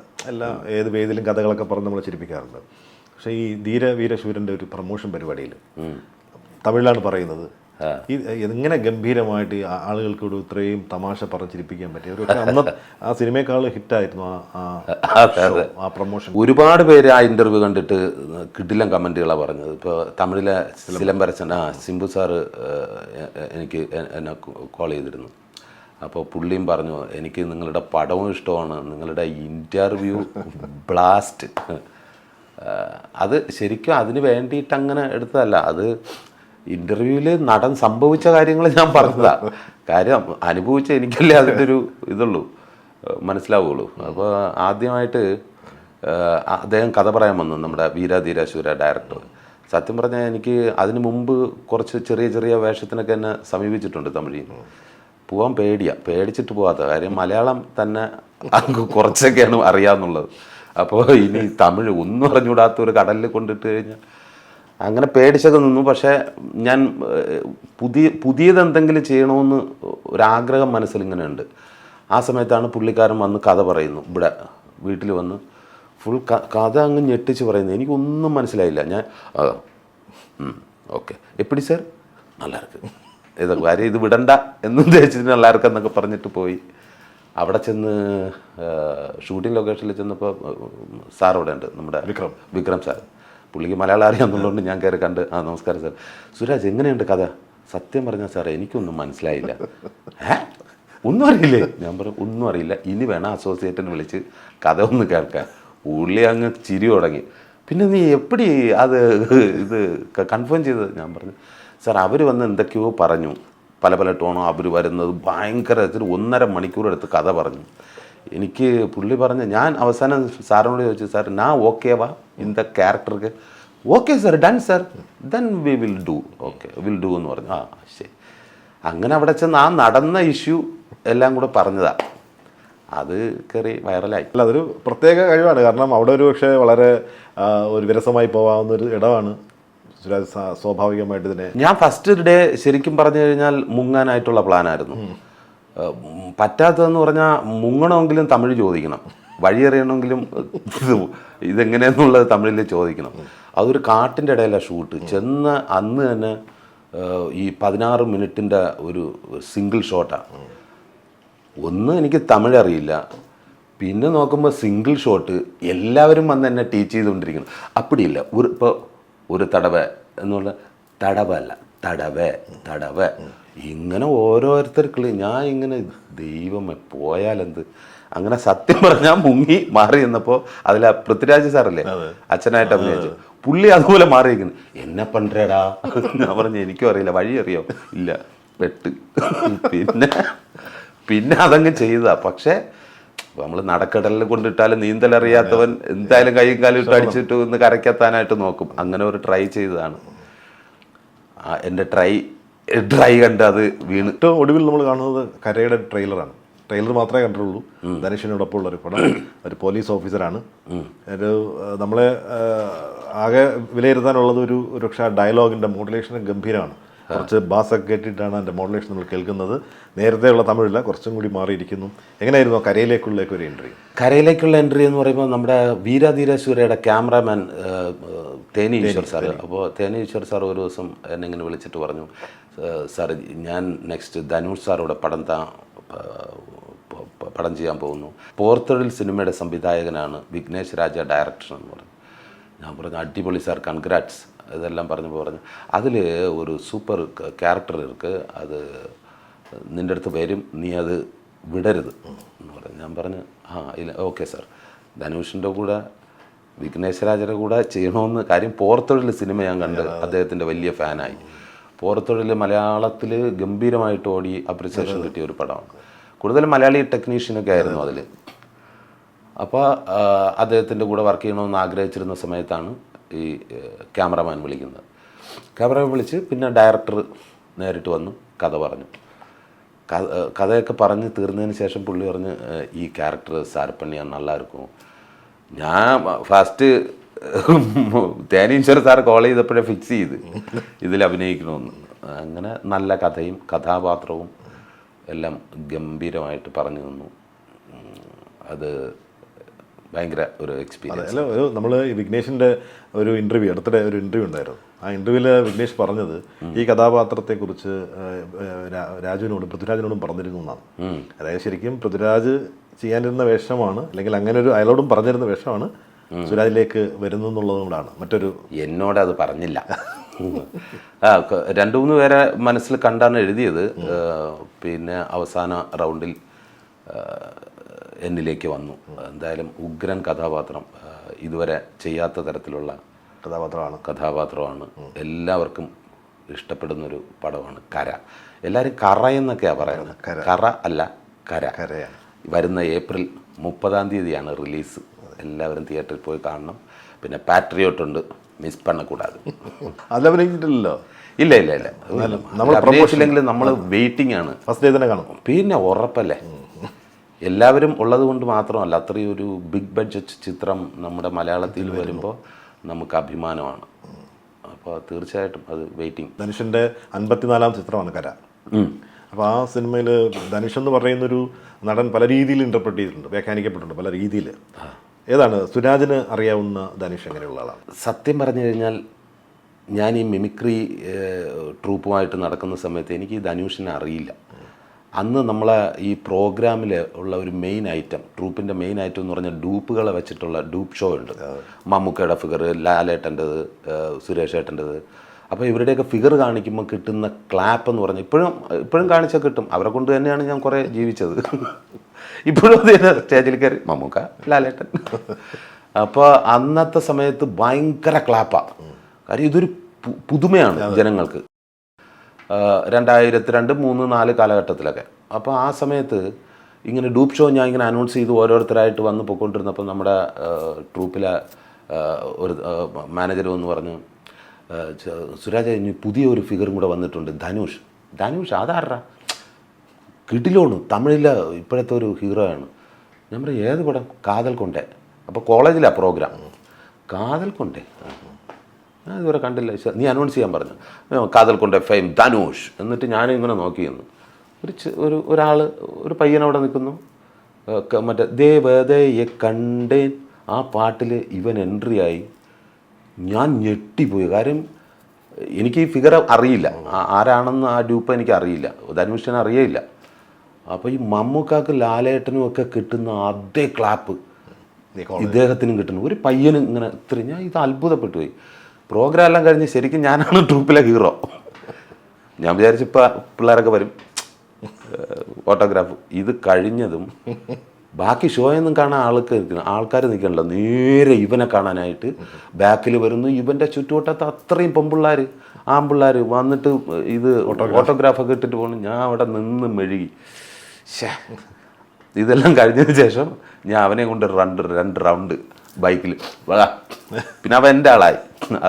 S4: ഏത് വേദിയിലും കഥകളൊക്കെ പറഞ്ഞ് നമ്മൾ ചിരിപ്പിക്കാറുണ്ട്. പക്ഷേ ഈ ധീരവീരശൂരൻ്റെ ഒരു പ്രമോഷൻ പരിപാടിയിൽ തമിഴിലാണ് പറയുന്നത്. എങ്ങനെ ഗംഭീരമായിട്ട് ആളുകൾക്കൂടെ ഇത്രയും തമാശ പറഞ്ഞ് ചിരിപ്പിക്കാൻ പറ്റിയ ഒരു അന്ന് ആ സിനിമയെക്കാൾ ഹിറ്റായിരുന്നു ആ പ്രൊമോഷൻ.
S1: ഒരുപാട് പേര് ആ ഇൻ്റർവ്യൂ കണ്ടിട്ട് കിടിലം കമൻറ്റുകളാണ് പറഞ്ഞത്. ഇപ്പോൾ തമിഴിലെ സിലംബരച്ചൻ സിംബു സാറ് എനിക്ക് എന്നെ കോൾ ചെയ്തിരുന്നു. അപ്പോൾ പുള്ളിയും പറഞ്ഞു, എനിക്ക് നിങ്ങളുടെ പടവും ഇഷ്ടമാണ്, നിങ്ങളുടെ ഇൻ്റർവ്യൂ ബ്ലാസ്റ്റ്. അത് ശരിക്കും അതിന് വേണ്ടിയിട്ട് അങ്ങനെ എടുത്തതല്ല, അത് ഇൻ്റർവ്യൂവിൽ നടൻ സംഭവിച്ച കാര്യങ്ങൾ ഞാൻ പറഞ്ഞതാണ്. കാര്യം അനുഭവിച്ച എനിക്കല്ലേ അതിൻ്റെ ഒരു ഇതുള്ളൂ, മനസ്സിലാവുള്ളൂ. അപ്പോൾ ആദ്യമായിട്ട് അദ്ദേഹം കഥ പറയാൻ വന്നു, നമ്മുടെ വീരധീരശൂര ഡയറക്ടർ. സത്യം പറഞ്ഞാൽ എനിക്ക് അതിന് മുമ്പ് കുറച്ച് ചെറിയ വേഷത്തിനൊക്കെ എന്നെ സമീപിച്ചിട്ടുണ്ട് തമിഴിൽ. പോകാൻ പേടിച്ചിട്ട് പോകാത്ത കാര്യം മലയാളം തന്നെ കുറച്ചൊക്കെയാണ് അറിയാമെന്നുള്ളത്. അപ്പോൾ ഇനി തമിഴ് ഒന്നും അറിഞ്ഞുകൂടാത്ത ഒരു കടലിൽ കൊണ്ടിട്ട് കഴിഞ്ഞാൽ അങ്ങനെ പേടിച്ചൊക്കെ നിന്നു. പക്ഷേ ഞാൻ പുതിയതെന്തെങ്കിലും ചെയ്യണമെന്ന് ഒരാഗ്രഹം മനസ്സിലിങ്ങനെ ഉണ്ട്. ആ സമയത്താണ് പുള്ളിക്കാരൻ വന്ന് കഥ പറയുന്നു. ഇവിടെ വീട്ടിൽ വന്ന് ഫുൾ കഥ അങ്ങ് ഞെട്ടിച്ച് പറയുന്നത്. എനിക്കൊന്നും മനസ്സിലായില്ല. ഞാൻ ഓക്കെ എപ്പിടി സാർ നല്ല ഇருக்கு, ഇതൊക്കെ കാര്യം ഇത് വിടണ്ട എന്നും ഉദ്ദേശിച്ചിട്ട് നല്ല ഇருக்கு എന്നൊക്കെ പറഞ്ഞിട്ട് പോയി. അവിടെ ചെന്ന് ഷൂട്ടിംഗ് ലൊക്കേഷനിൽ ചെന്നപ്പോൾ സാർ അവിടെ ഉണ്ട്, നമ്മുടെ വിക്രം സാർ. പുള്ളിക്ക് മലയാളം അറിയാമെന്നുള്ളതുകൊണ്ട് ഞാൻ കയറി കണ്ട്, നമസ്കാരം സാർ. സുരാജ് എങ്ങനെയുണ്ട് കഥ? സത്യം പറഞ്ഞാൽ സാറേ എനിക്കൊന്നും മനസ്സിലായില്ല. ഒന്നും അറിയില്ലേ? ഞാൻ പറഞ്ഞു ഒന്നും അറിയില്ല, ഇനി വേണം അസോസിയേറ്റിനെ വിളിച്ച് കഥ ഒന്ന് കേൾക്കാൻ. പുള്ളി അങ്ങ് ചിരി തുടങ്ങി. പിന്നെ നീ എപ്പടി അത് ഇത് കൺഫേം ചെയ്തത്? ഞാൻ പറഞ്ഞു സാർ അവർ വന്ന് എന്തൊക്കെയോ പറഞ്ഞു, പല ടോണോ അവർ വരുന്നത് ഭയങ്കര 1.5 മണിക്കൂർ എടുത്ത് കഥ പറഞ്ഞു. എനിക്ക് പുള്ളി പറഞ്ഞ് ഞാൻ അവസാനം സാറിനോട് ചോദിച്ചു, സാർ ഞാൻ ഓക്കേവാ ഇന്ന ക്യാരക്ടർക്ക്? Okay sir, done sir, then we will do, okay will do എന്ന് പറഞ്ഞു. ശരി. അങ്ങനെ അവിടെ ചെന്ന് ആ നടന്ന ഇഷ്യൂ എല്ലാം കൂടെ പറഞ്ഞതാണ്. അത് കയറി വൈറലായി.
S4: അല്ല, അതൊരു പ്രത്യേക കഴിവാണ്. കാരണം അവിടെ ഒരു പക്ഷേ വളരെ ഒരു വിരസമായി പോകാവുന്നൊരു ഇടമാണ്. സുരാജ് സ്വാഭാവികമായിട്ട് ഇതിനെ
S1: ഞാൻ ഫസ്റ്റ് ഡേ ശരിക്കും പറഞ്ഞു കഴിഞ്ഞാൽ മുങ്ങാനായിട്ടുള്ള പ്ലാനായിരുന്നു. പറ്റാത്തതെന്ന് പറഞ്ഞാൽ മുങ്ങണമെങ്കിലും തമിഴ് ചോദിക്കണം, വഴിയറിയണമെങ്കിലും ഇതെങ്ങനെയെന്നുള്ളത് തമിഴിൽ ചോദിക്കണം. അതൊരു കാട്ടിൻ്റെ ഇടയിലാണ് ഷൂട്ട്. ചെന്ന് അന്ന് തന്നെ ഈ 16 മിനിറ്റിൻ്റെ ഒരു സിംഗിൾ ഷോട്ടാണ്. ഒന്ന് എനിക്ക് തമിഴ് അറിയില്ല, പിന്നെ നോക്കുമ്പോൾ സിംഗിൾ ഷോട്ട് എല്ലാവരും വന്ന് എന്നെ ടീച്ച് ചെയ്തുകൊണ്ടിരിക്കണം. അപ്പടിയില്ല, ഇപ്പോൾ ഒരു തടവ എന്നുള്ള തടവല്ല, തടവ ഇങ്ങനെ ഓരോരുത്തർക്കുള്ള ഞാൻ ഇങ്ങനെ ദൈവമേ പോയാലെന്ത്. അങ്ങനെ സത്യം പറഞ്ഞാൽ മുങ്ങി മാറി എന്നപ്പോൾ അതിൽ പൃഥ്വിരാജ് സാറല്ലേ അച്ഛനായിട്ട് അഭിനയിച്ചു, പുള്ളി അതുപോലെ മാറിയിരിക്കുന്നു. എന്നെ പണ്ടേടാ ഞാൻ പറഞ്ഞു എനിക്കും അറിയില്ല, വഴി അറിയോ ഇല്ല, പെട്ട്. പിന്നെ അതങ്ങ് ചെയ്തതാ. പക്ഷേ നമ്മൾ നടക്കടലിൽ കൊണ്ടിട്ടാലും നീന്തലറിയാത്തവൻ എന്തായാലും കൈയും കാലും ഇട്ട് അടിച്ചിട്ട് ഒന്ന് കരക്കെത്താനായിട്ട് നോക്കും. അങ്ങനെ ഒരു ട്രൈ ചെയ്തതാണ്. എൻ്റെ ട്രൈ കണ്ട് അത് വീണ്.
S4: ഏറ്റവും ഒടുവിൽ നമ്മൾ കാണുന്നത് കരയുടെ ട്രെയിലറാണ്. ട്രെയിലർ മാത്രമേ കണ്ടിട്ടുള്ളൂ. ധനുഷിനോടൊപ്പം ഉള്ളൊരു പടം. ഒരു പോലീസ് ഓഫീസറാണ്. ഒരു നമ്മളെ ആകെ വിലയിരുത്താനുള്ളത് ഒരു പക്ഷേ ഡയലോഗിൻ്റെ മോഡുലേഷൻ ഗംഭീരമാണ്. കുറച്ച് ബാസൊക്കെ കേട്ടിട്ടാണ് എൻ്റെ മോഡുലേഷൻ നമ്മൾ കേൾക്കുന്നത്. നേരത്തെയുള്ള തമിഴില്ല, കുറച്ചും കൂടി മാറിയിരിക്കുന്നു. എങ്ങനെയായിരുന്നു കരയിലേക്കുള്ള ഒരു എൻട്രി?
S1: കരയിലേക്കുള്ള എൻട്രി എന്ന് പറയുമ്പോൾ നമ്മുടെ വീരധീരസൂര്യയുടെ ക്യാമറാമാൻ തേനി ഈശ്വർ സാറ്. അപ്പോൾ തേനി ഈശ്വർ സാർ ഒരു ദിവസം എന്നെ ഇങ്ങനെ വിളിച്ചിട്ട് പറഞ്ഞു, സാർ ഞാൻ നെക്സ്റ്റ് ധനുഷ് സാറോടെ പടം ചെയ്യാൻ പോകുന്നു. പോർത്തടിൽ സിനിമയുടെ സംവിധായകനാണ് വിഘ്നേഷ് രാജ ഡയറക്ടർ എന്ന് പറഞ്ഞു. ഞാൻ പറഞ്ഞു അടിപൊളി സാർ, കൺഗ്രാറ്റ്സ് ഇതെല്ലാം പറഞ്ഞു അതിൽ ഒരു സൂപ്പർ ക്യാരക്ടർ ഇருக்கு, അത് നിൻ്റെ അടുത്ത് വരും, നീ അത് വിടരുത് എന്ന് പറഞ്ഞു. ഞാൻ പറഞ്ഞു ഇല്ല, ഓക്കെ സാർ. ധനുഷിൻ്റെ കൂടെ വിഘ്നേഷ് രാജയുടെ കൂടെ ചെയ്യണമെന്ന് കാര്യം. പോർത്തടിൽ സിനിമ ഞാൻ കണ്ട് അദ്ദേഹത്തിൻ്റെ വലിയ ഫാനായി. പോർത്തടിൽ മലയാളത്തിൽ ഗംഭീരമായിട്ട് ഓടി അപ്രിസിയേഷൻ കിട്ടിയ ഒരു പടമാണ്. കൂടുതലും മലയാളി ടെക്നീഷ്യനൊക്കെ ആയിരുന്നു അതിൽ. അപ്പോൾ അദ്ദേഹത്തിൻ്റെ കൂടെ വർക്ക് ചെയ്യണമെന്ന് ആഗ്രഹിച്ചിരുന്ന സമയത്താണ് ഈ ക്യാമറമാൻ വിളിക്കുന്നത്. ക്യാമറമാൻ വിളിച്ച് പിന്നെ ഡയറക്ടർ നേരിട്ട് വന്നു കഥ പറഞ്ഞു. കഥയൊക്കെ പറഞ്ഞ് തീർന്നതിന് ശേഷം പുള്ളി പറഞ്ഞ് ഈ ക്യാരക്ടർ സാർപ്പണ്ണിയാണ്, നല്ല ഇരിക്കും. ഞാൻ ഫസ്റ്റ് തേനീശ്വര സാർ കോൾ ചെയ്തപ്പോഴേ ഫിക്സ് ചെയ്ത് ഇതിൽ അഭിനയിക്കണമെന്ന്. അങ്ങനെ നല്ല കഥയും കഥാപാത്രവും എല്ലാം ഗംഭീരമായിട്ട് പറഞ്ഞു തന്നു. അത് ഭയങ്കര ഒരു എക്സ്പീരിയൻസ്.
S4: നമ്മൾ വിഘ്നേഷിൻ്റെ ഒരു ഇൻ്റർവ്യൂ, അടുത്തിടെ ഒരു ഇൻ്റർവ്യൂ ഉണ്ടായിരുന്നു. ആ ഇൻ്റർവ്യൂവിൽ വിഘ്നേഷ് പറഞ്ഞത് ഈ കഥാപാത്രത്തെക്കുറിച്ച് രാജുവിനോടും പൃഥ്വിരാജിനോടും പറഞ്ഞിരുന്നു എന്നാണ്. അതായത് ശരിക്കും പൃഥ്വിരാജ് ചെയ്യാനിരുന്ന വേഷമാണ്, അല്ലെങ്കിൽ അങ്ങനെ ഒരു അയാളോടും പറഞ്ഞിരുന്ന വേഷമാണ് സുരാജിലേക്ക് വരുന്നു എന്നുള്ളതും കൂടാണ് മറ്റൊരു.
S1: എന്നോട് അത് പറഞ്ഞില്ല. 2-3 പേരെ മനസ്സിൽ കണ്ടാണ് എഴുതിയത്. പിന്നെ അവസാന റൗണ്ടിൽ എന്നിലേക്ക് വന്നു. എന്തായാലും ഉഗ്രൻ കഥാപാത്രം, ഇതുവരെ ചെയ്യാത്ത തരത്തിലുള്ള കഥാപാത്രമാണ്. എല്ലാവർക്കും ഇഷ്ടപ്പെടുന്നൊരു പടമാണ് കര. എല്ലാവരും കറ എന്നൊക്കെയാണ് പറയുന്നത്, കറ അല്ല കര. വരുന്ന ഏപ്രിൽ 30-ാം റിലീസ്. എല്ലാവരും തിയേറ്ററിൽ പോയി കാണണം. പിന്നെ പാട്രിയോട്ട് ഉണ്ട്, മിസ് പണ്ണക്കൂടാതെ.
S4: അതഭിനയിച്ചിട്ടില്ലല്ലോ?
S1: ഇല്ല അഭിനയിച്ചില്ലെങ്കിലും നമ്മൾ വെയിറ്റിംഗ് ആണ്.
S4: ഫസ്റ്റ് ഡേ തന്നെ കാണും.
S1: പിന്നെ ഉറപ്പല്ലേ, എല്ലാവരും ഉള്ളത് കൊണ്ട് മാത്രമല്ല, അത്രയും ഒരു ബിഗ് ബഡ്ജറ്റ് ചിത്രം നമ്മുടെ മലയാളത്തിൽ വരുമ്പോൾ നമുക്ക് അഭിമാനമാണ്. അപ്പോൾ തീർച്ചയായിട്ടും അത് വെയിറ്റിംഗ്.
S4: ധനുഷിൻ്റെ 54-ാം ചിത്രമാണ് കര. അപ്പോൾ ആ സിനിമയിൽ ധനുഷ് എന്ന് പറയുന്നൊരു നടൻ പല രീതിയിൽ ഇൻ്റർപ്രറ്റ് ചെയ്തിട്ടുണ്ട്, വ്യാഖ്യാനിക്കപ്പെട്ടിട്ടുണ്ട് പല രീതിയിൽ. ഏതാണ് സുരാജിന് അറിയാവുന്ന ധനുഷ് എങ്ങനെയുള്ള ആളാണ്?
S1: സത്യം പറഞ്ഞു കഴിഞ്ഞാൽ ഞാൻ ഈ മിമിക്രി ട്രൂപ്പുമായിട്ട് നടക്കുന്ന സമയത്ത് എനിക്ക് ഈ ധനുഷിനെ അറിയില്ല. അന്ന് നമ്മളെ ഈ പ്രോഗ്രാമിൽ ഉള്ള ഒരു മെയിൻ ഐറ്റം, ട്രൂപ്പിൻ്റെ മെയിൻ ഐറ്റം എന്ന് പറഞ്ഞാൽ ഡൂപ്പുകളെ വെച്ചിട്ടുള്ള ഡൂപ്പ് ഷോ ഉണ്ട്. മമ്മൂക്കയുടെ ഫിഗർ, ലാലേട്ടൻ്റെത്, സുരേഷ് ഏട്ടൻ്റെത്. അപ്പോൾ ഇവരുടെയൊക്കെ ഫിഗർ കാണിക്കുമ്പോൾ കിട്ടുന്ന ക്ലാപ്പ് എന്ന് പറഞ്ഞാൽ ഇപ്പോഴും കാണിച്ചാൽ കിട്ടും. അവരെ കൊണ്ട് തന്നെയാണ് ഞാൻ കുറേ ജീവിച്ചത്. ഇപ്പോഴും സ്റ്റേജിൽ കയറി മമ്മൂക്ക, ലാലേട്ടൻ. അപ്പോൾ അന്നത്തെ സമയത്ത് ഭയങ്കര ക്ലാപ്പാണ്. കാര്യം ഇതൊരു പുതുമയാണ് ജനങ്ങൾക്ക്. 2002, 3, 4 കാലഘട്ടത്തിലൊക്കെ. അപ്പോൾ ആ സമയത്ത് ഇങ്ങനെ ഡൂപ്പ് ഷോ ഞാൻ ഇങ്ങനെ അനൗൺസ് ചെയ്ത് ഓരോരുത്തരായിട്ട് വന്ന് പോയിക്കൊണ്ടിരുന്നപ്പോൾ നമ്മുടെ ട്രൂപ്പിലെ ഒരു മാനേജർ വന്ന് പറഞ്ഞു, സുരാജ് ഇനി പുതിയൊരു ഫിഗറും കൂടെ വന്നിട്ടുണ്ട്, ധനുഷ് അതാരാ, കിടിലോണ്, തമിഴിലെ ഇപ്പോഴത്തെ ഒരു ഹീറോ ആണ്. ഞാൻ പറയും ഏത് പടം? കാതൽ കൊണ്ടേ. അപ്പോൾ കോളേജിലാണ് പ്രോഗ്രാം. കാതൽ കൊണ്ടേ ഞാൻ ഇതുവരെ കണ്ടില്ല, നീ അനൗൺസ് ചെയ്യാൻ പറഞ്ഞു. കാതൽ കൊണ്ടേ ഫെയിം ധനുഷ്. എന്നിട്ട് ഞാനിങ്ങനെ നോക്കിയിരുന്നു. ഒരാൾ, ഒരു പയ്യനവിടെ നിൽക്കുന്നു, മറ്റേ ദേവതയെ കണ്ടേൻ, ആ പാട്ടിൽ ഇവൻ എൻട്രി ആയി. ഞാൻ ഞെട്ടിപ്പോയി. കാര്യം എനിക്ക് ഈ ഫിഗർ അറിയില്ല, ആരാണെന്ന് ആ ഡ്യൂപ്പ് എനിക്ക് അറിയില്ല, ധനുഷിനെ അറിയില്ല. അപ്പോൾ ഈ മമ്മൂക്കാക്ക് ലാലേട്ടനും ഒക്കെ കിട്ടുന്ന അതേ ക്ലാപ്പ് ഇദ്ദേഹത്തിനും കിട്ടുന്നു. ഒരു പയ്യനും ഇങ്ങനെ ഇത്രയും, ഞാൻ ഇത് അത്ഭുതപ്പെട്ടു പോയി. പ്രോഗ്രാം എല്ലാം കഴിഞ്ഞ് ശരിക്കും ഞാനാണ് ട്രൂപ്പിലെ ഹീറോ. ഞാൻ വിചാരിച്ചു ഇപ്പം പിള്ളേരൊക്കെ വരും ഓട്ടോഗ്രാഫ്. ഇത് കഴിഞ്ഞതും ബാക്കി ഷോയൊന്നും കാണാൻ ആൾക്കാർ നിൽക്കണല്ലോ, നേരെ ഇവനെ കാണാനായിട്ട് ബാക്കിൽ വരുന്നു. ഇവൻ്റെ ചുറ്റുവട്ടത്ത് അത്രയും പെൺപിള്ളേർ ആൺപിള്ളേർ വന്നിട്ട് ഇത് ഓട്ടോഗ്രാഫൊക്കെ ഇട്ടിട്ട് പോകണം. ഞാൻ അവിടെ നിന്ന് മെഴുകി. ഇതെല്ലാം കഴിഞ്ഞതിന് ശേഷം ഞാൻ അവനെ കൊണ്ട് രണ്ട് റൗണ്ട് ബൈക്കിൽ പിന്നെ അവൻ എൻ്റെ ആളായി.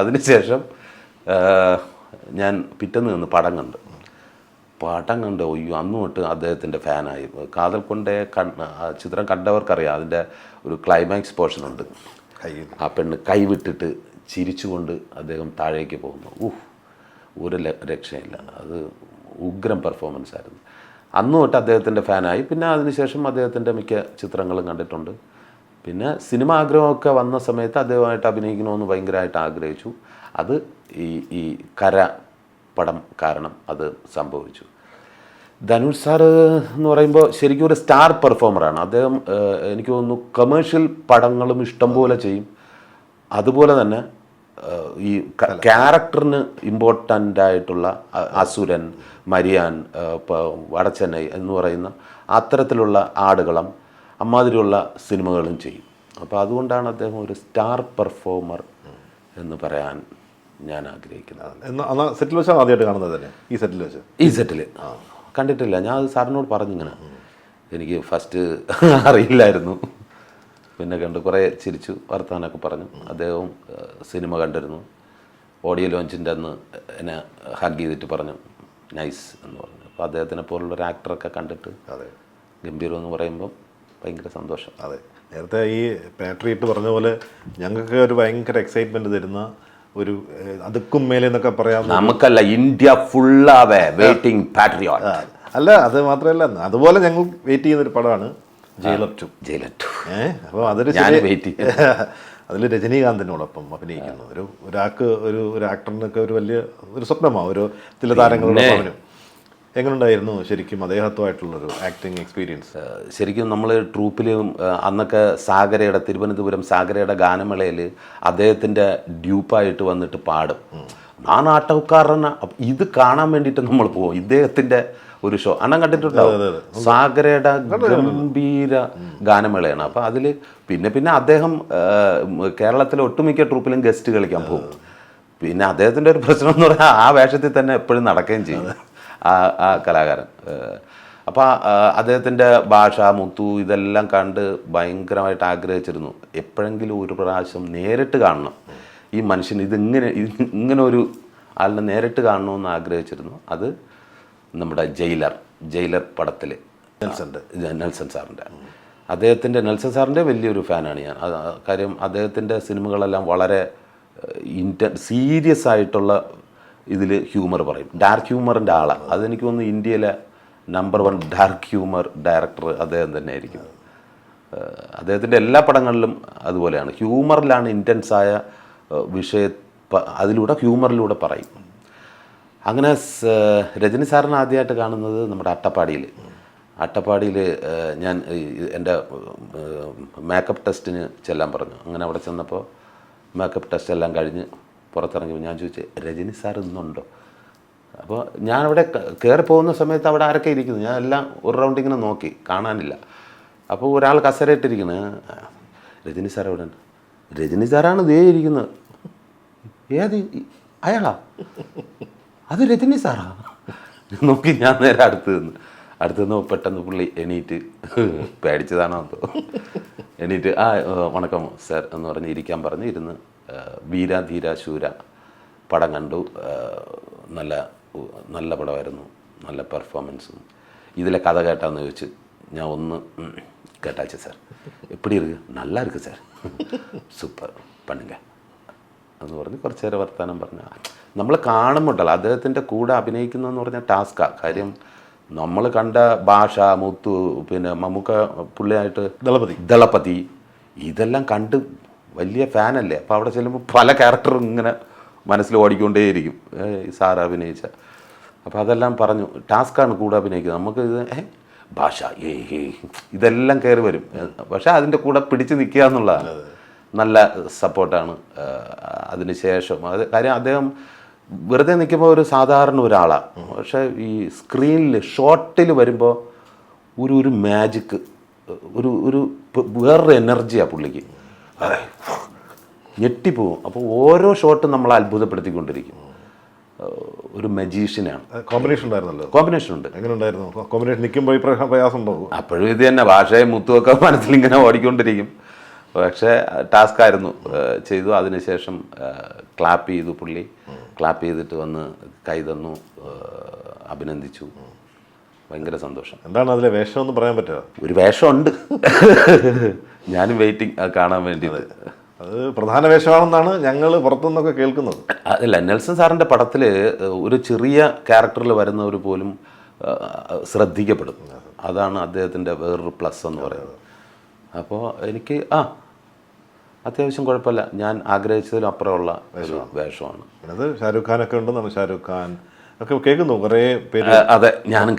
S1: അതിനുശേഷം ഞാൻ പിറ്റേന്ന് നിന്ന് പടം കണ്ട് അയ്യോ അന്ന് തൊട്ട് അദ്ദേഹത്തിൻ്റെ ഫാനായി. കാതൽ കൊണ്ടേ ചിത്രം കണ്ടവർക്കറിയാം, അതിൻ്റെ ഒരു ക്ലൈമാക്സ് പോർഷനുണ്ട്. ആ പെണ്ണ് കൈവിട്ടിട്ട് ചിരിച്ചുകൊണ്ട് അദ്ദേഹം താഴേക്ക് പോകുന്നു. ഒരു രക്ഷയില്ല. അത് ഉഗ്രം പെർഫോമൻസ് ആയിരുന്നു. അന്ന് തൊട്ട് അദ്ദേഹത്തിൻ്റെ ഫാനായി. പിന്നെ അതിനുശേഷം അദ്ദേഹത്തിൻ്റെ മിക്ക ചിത്രങ്ങളും കണ്ടിട്ടുണ്ട്. പിന്നെ സിനിമ ആഗ്രഹമൊക്കെ വന്ന സമയത്ത് അദ്ദേഹമായിട്ട് അഭിനയിക്കണമെന്ന് ഭയങ്കരമായിട്ട് ആഗ്രഹിച്ചു. അത് ഈ കര പടം കാരണം അത് സംഭവിച്ചു. ധനുഷ് സാറ് എന്ന് പറയുമ്പോൾ ശരിക്കും ഒരു സ്റ്റാർ പെർഫോമറാണ് അദ്ദേഹം. എനിക്ക് തോന്നുന്നു കമേഴ്ഷ്യൽ പടങ്ങളും ഇഷ്ടംപോലെ ചെയ്യും. അതുപോലെ തന്നെ ഈ ക്യാരക്ടറിന് ഇമ്പോർട്ടൻ്റ് ആയിട്ടുള്ള അസുരൻ, മരിയാൻ, വടച്ചെന്നൈ എന്ന് പറയുന്ന അത്തരത്തിലുള്ള ആടുകളം അമ്മാതിരിയുള്ള സിനിമകളും ചെയ്യും. അപ്പോൾ അതുകൊണ്ടാണ് അദ്ദേഹം ഒരു സ്റ്റാർ പെർഫോമർ എന്ന് പറയാൻ ഞാൻ ആഗ്രഹിക്കുന്നത്.
S4: സെറ്റിൽ വെച്ചാണ് ആദ്യമായിട്ട് കാണുന്നത് തന്നെ? ഈ സെറ്റിൽ
S1: കണ്ടിട്ടില്ല. ഞാൻ അത് സാറിനോട് പറഞ്ഞിങ്ങനെ, എനിക്ക് ഫസ്റ്റ് അറിയില്ലായിരുന്നു. പിന്നെ കണ്ട് കുറേ ചിരിച്ചു, വർത്താനൊക്കെ പറഞ്ഞു. അദ്ദേഹവും സിനിമ കണ്ടിരുന്നു. ഓഡിയോ ലോഞ്ചിൻ്റെ അന്ന് എന്നെ ഹഗ് ചെയ്തിട്ട് പറഞ്ഞു നൈസ് എന്ന് പറഞ്ഞു. അപ്പോൾ അദ്ദേഹത്തിനെ പോലുള്ളൊരു ആക്ടറൊക്കെ കണ്ടിട്ട് ഗംഭീരം എന്ന് പറയുമ്പം ഭയങ്കര സന്തോഷം.
S4: അതെ, നേരത്തെ ഈ പാട്രിയറ്റ് പറഞ്ഞ പോലെ ഞങ്ങൾക്ക് ഒരു ഭയങ്കര എക്സൈറ്റ്മെൻറ്റ് തരുന്ന ഒരു അതുക്കും മേലെ എന്നൊക്കെ പറയാം.
S1: നമുക്കല്ല, ഇന്ത്യ ഫുള്ളാവേ വെയിറ്റിംഗ് പാട്രിയോട്ട്.
S4: അല്ല, അത് മാത്രമല്ല, അതുപോലെ ഞങ്ങൾ വെയിറ്റ് ചെയ്യുന്നൊരു പടമാണ് ജയിലർ 2. അപ്പോൾ അതൊരു അതിൽ രജനീകാന്തിനോടൊപ്പം അഭിനയിക്കുന്നു. ഒരാൾക്ക് ഒരു ആക്ടറിനൊക്കെ ഒരു വലിയ ഒരു സ്വപ്നമാണ്, ഒരു ചില താരങ്ങളോടൊപ്പം അവനും. എങ്ങനെയുണ്ടായിരുന്നു ശരിക്കും അദ്ദേഹത്തുമായിട്ടുള്ളൊരു ആക്ടിങ് എക്സ്പീരിയൻസ്?
S1: ശരിക്കും നമ്മൾ ട്രൂപ്പിൽ അന്നൊക്കെ സാഗരയുടെ തിരുവനന്തപുരം സാഗരയുടെ ഗാനമേളയിൽ അദ്ദേഹത്തിൻ്റെ ഡ്യൂപ്പായിട്ട് വന്നിട്ട് പാടും. ആ നാട്ടക്കാരന ഇത് കാണാൻ വേണ്ടിയിട്ട് നമ്മൾ പോകും. ഇദ്ദേഹത്തിൻ്റെ ഒരു ഷോ അണ്ണം കണ്ടിട്ടുണ്ടാവും. സാഗരയുടെ ഗംഭീര ഗാനമേളയാണ്. അപ്പോൾ അതിൽ പിന്നെ അദ്ദേഹം കേരളത്തിലെ ഒട്ടുമിക്ക ട്രൂപ്പിലും ഗസ്റ്റ് കളിക്കാൻ പോകും. പിന്നെ അദ്ദേഹത്തിൻ്റെ ഒരു പ്രശ്നം എന്ന് പറഞ്ഞാൽ ആ വേഷത്തിൽ തന്നെ എപ്പോഴും നടക്കുകയും ചെയ്യും ആ കലാകാരൻ. അപ്പോൾ അദ്ദേഹത്തിൻ്റെ ഭാഷ, മുത്തു ഇതെല്ലാം കണ്ട് ഭയങ്കരമായിട്ട് ആഗ്രഹിച്ചിരുന്നു. എപ്പോഴെങ്കിലും ഒരു പ്രാവശ്യം നേരിട്ട് കാണണം ഈ മനുഷ്യൻ, ഇങ്ങനെ ഒരു ആളിനെ നേരിട്ട് കാണണമെന്ന് ആഗ്രഹിച്ചിരുന്നു. അത് നമ്മുടെ ജയിലർ പടത്തിൽ നെൽസൺ സാറിൻ്റെ നെൽസൺ സാറിൻ്റെ വലിയൊരു ഫാനാണ് ഞാൻ. കാര്യം അദ്ദേഹത്തിൻ്റെ സിനിമകളെല്ലാം വളരെ സീരിയസ് ആയിട്ടുള്ള ഇതിൽ ഹ്യൂമർ പറയും. ഡാർക്ക് ഹ്യൂമറിൻ്റെ ആളാണ്. അതെനിക്ക് തോന്നുന്നു ഇന്ത്യയിലെ നമ്പർ 1 ഡാർക്ക് ഹ്യൂമർ ഡയറക്ടർ അദ്ദേഹം തന്നെ ആയിരിക്കും. അദ്ദേഹത്തിൻ്റെ എല്ലാ പടങ്ങളിലും അതുപോലെയാണ്. ഹ്യൂമറിലാണ് ഇൻറ്റൻസായ ഹ്യൂമറിലൂടെ പറയും. അങ്ങനെ രജനി സാറിനെ ആദ്യമായിട്ട് കാണുന്നത് നമ്മുടെ അട്ടപ്പാടിയിൽ ഞാൻ എൻ്റെ മേക്കപ്പ് ടെസ്റ്റിന് ചെല്ലാൻ പറഞ്ഞു. അങ്ങനെ അവിടെ ചെന്നപ്പോൾ മേക്കപ്പ് ടെസ്റ്റ് എല്ലാം കഴിഞ്ഞ് പുറത്തിറങ്ങി ഞാൻ ചോദിച്ചു, രജനി സാർ ഇന്നുണ്ടോ? അപ്പോൾ ഞാനവിടെ കയറി പോകുന്ന സമയത്ത് അവിടെ ആരൊക്കെ ഇരിക്കുന്നു, ഞാൻ എല്ലാം ഒരു റൗണ്ട് ഇങ്ങനെ നോക്കി, കാണാനില്ല. അപ്പോൾ ഒരാൾ കസരയിട്ടിരിക്കുന്നു, രജനി സാർ എവിടെ ഉണ്ട്? രജനി സാറാണ് ദേ ഇരിക്കുന്നത്. ഏത് അയാളാ? അത് രജനി സാറാ? നോക്കി ഞാൻ നേരെ അടുത്ത് നിന്ന് പെട്ടെന്ന് പുള്ളി എണീറ്റ്, പേടിച്ചതാണോ എന്തോ, എണീറ്റ് വണക്കം സാർ എന്ന് പറഞ്ഞ് ഇരിക്കാൻ പറഞ്ഞ് ഇരുന്ന് വീര ധീര ശൂര പടം കണ്ടു. നല്ല പടമായിരുന്നു, നല്ല പെർഫോമൻസും. ഇതിലെ കഥ കേട്ടാന്ന് ചോദിച്ച് ഞാൻ ഒന്ന് കേട്ടാച്ചു സാർ. എപ്പിടി ഇருக்கு? நல்லா இருக்கு സാർ, സൂപ്പർ പണുങ്ക എന്ന് പറഞ്ഞ് കുറച്ച് നേരം വർത്താനം പറഞ്ഞ നമ്മൾ കാണുമ്പോഴല്ല അദ്ദേഹത്തിൻ്റെ കൂടെ അഭിനയിക്കുന്നതെന്ന് പറഞ്ഞാൽ ടാസ്ക്കാണ്. കാര്യം നമ്മൾ കണ്ട ഭാഷ, മുത്തു, പിന്നെ മമ്മൂക്ക പുള്ളിയായിട്ട് ദളപതി ഇതെല്ലാം കണ്ട് വലിയ ഫാനല്ലേ. അപ്പോൾ അവിടെ ചെല്ലുമ്പോൾ പല ക്യാരക്ടറും ഇങ്ങനെ മനസ്സിൽ ഓടിക്കൊണ്ടേയിരിക്കും സാറ് അഭിനയിച്ച. അപ്പോൾ അതെല്ലാം പറഞ്ഞു ടാസ്ക്കാണ് കൂടെ അഭിനയിക്കുന്നത്. നമുക്ക് ഇത് ഭാഷ ഇതെല്ലാം കയറി വരും. പക്ഷെ അതിൻ്റെ കൂടെ പിടിച്ച് നിൽക്കുക എന്നുള്ളതാണ് നല്ല സപ്പോർട്ടാണ്. അതിനുശേഷം കാര്യം അദ്ദേഹം വെറുതെ നിൽക്കുമ്പോൾ ഒരു സാധാരണ ഒരാളാണ്, പക്ഷെ ഈ സ്ക്രീനിൽ ഷോട്ടിൽ വരുമ്പോൾ ഒരു മാജിക്ക്, ഒരു വേറൊരു എനർജിയാണ് പുള്ളിക്ക്. ഞെട്ടിപ്പോവും. അപ്പോൾ ഓരോ ഷോട്ടും നമ്മളെ അത്ഭുതപ്പെടുത്തിക്കൊണ്ടിരിക്കും. ഒരു മജീഷ്യനാണ്.
S4: കോമ്പിനേഷൻ ഉണ്ടായിരുന്നല്ലോ.
S1: കോമ്പിനേഷൻ ഉണ്ട്.
S4: എങ്ങനെ ഉണ്ടായിരുന്നു കോമ്പിനേഷൻ? നിൽക്കുമ്പോൾ ഈ പ്രയാസം ഉണ്ടാവും.
S1: അപ്പോഴും ഇത് തന്നെ, ഭാഷയെ മുത്തുവൊക്കെ മനസ്സിലിങ്ങനെ ഓടിക്കൊണ്ടിരിക്കും. പക്ഷേ ടാസ്ക് ആയിരുന്നു. ചെയ്തു. അതിനുശേഷം ക്ലാപ്പ് ചെയ്തു. പുള്ളി ക്ലാപ്പ് ചെയ്തിട്ട് വന്ന് കൈ തന്നു, അഭിനന്ദിച്ചു. ഭയങ്കര സന്തോഷം.
S4: എന്താണ് അതിലെ വേഷം എന്ന് പറയാൻ പറ്റുക?
S1: ഒരു വേഷമുണ്ട്, ഞാനും വെയിറ്റിംഗ് കാണാൻ വേണ്ടിയിട്ട്.
S4: അത് പ്രധാന വേഷമാണെന്നാണ് ഞങ്ങൾ പുറത്തുനിന്നൊക്കെ കേൾക്കുന്നത്.
S1: അതല്ല, നെൽസൺ സാറിൻ്റെ പടത്തിൽ ഒരു ചെറിയ ക്യാരക്ടറിൽ വരുന്നവർ പോലും ശ്രദ്ധിക്കപ്പെടും. അതാണ് അദ്ദേഹത്തിൻ്റെ വേറൊരു പ്ലസ് എന്ന് പറയുന്നത്. അപ്പോൾ എനിക്ക് അത്യാവശ്യം കുഴപ്പമില്ല. ഞാൻ ആഗ്രഹിച്ചതിലും അപ്പുറമുള്ള ഒരു വേഷമാണ്.
S4: അത് ഷാരൂഖ് ഖാനൊക്കെ ഉണ്ടെന്നാണ്. ഷാരൂഖ് ഖാൻ ഒക്കെ കേൾക്കുന്നു കുറേ പേര്.
S1: അതെ, ഞാനും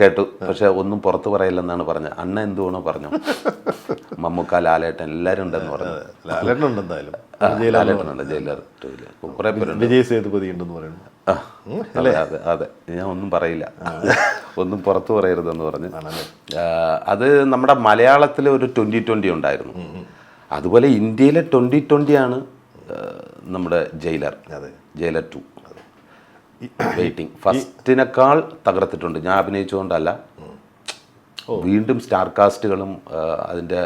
S1: കേട്ടു. പക്ഷെ ഒന്നും പുറത്ത് പറയില്ലെന്നാണ് പറഞ്ഞത്. അണ്ണ എന്തുവേണോ പറഞ്ഞു. മമ്മൂക്ക, ലാലേട്ടൻ എല്ലാവരും ഉണ്ടെന്ന് പറഞ്ഞു.
S4: ലാലേട്ടൻ ഉണ്ട് എന്തായാലും.
S1: ലാലേട്ടനുണ്ട്, ജയിലർ 2 കുറേ പേരുണ്ട്.
S4: വിജയ് സേതുപതി ഉണ്ടെന്ന് പറയുന്നു.
S1: അതെ അതെ അതെ, ഞാൻ ഒന്നും പറയില്ല, ഒന്നും പുറത്ത് പറയരുതെന്ന് പറഞ്ഞ്. അത് നമ്മുടെ മലയാളത്തിൽ ഒരു 2020 ഉണ്ടായിരുന്നു. അതുപോലെ ഇന്ത്യയിലെ 2020 നമ്മുടെ ജയിലർ 2. വെയിറ്റിംഗ് ഫസ്റ്റിനേക്കാൾ തകർത്തിട്ടുണ്ട്. ഞാൻ അഭിനയിച്ചുകൊണ്ടല്ല, വീണ്ടും സ്റ്റാർ കാസ്റ്റുകളും അതിൻ്റെ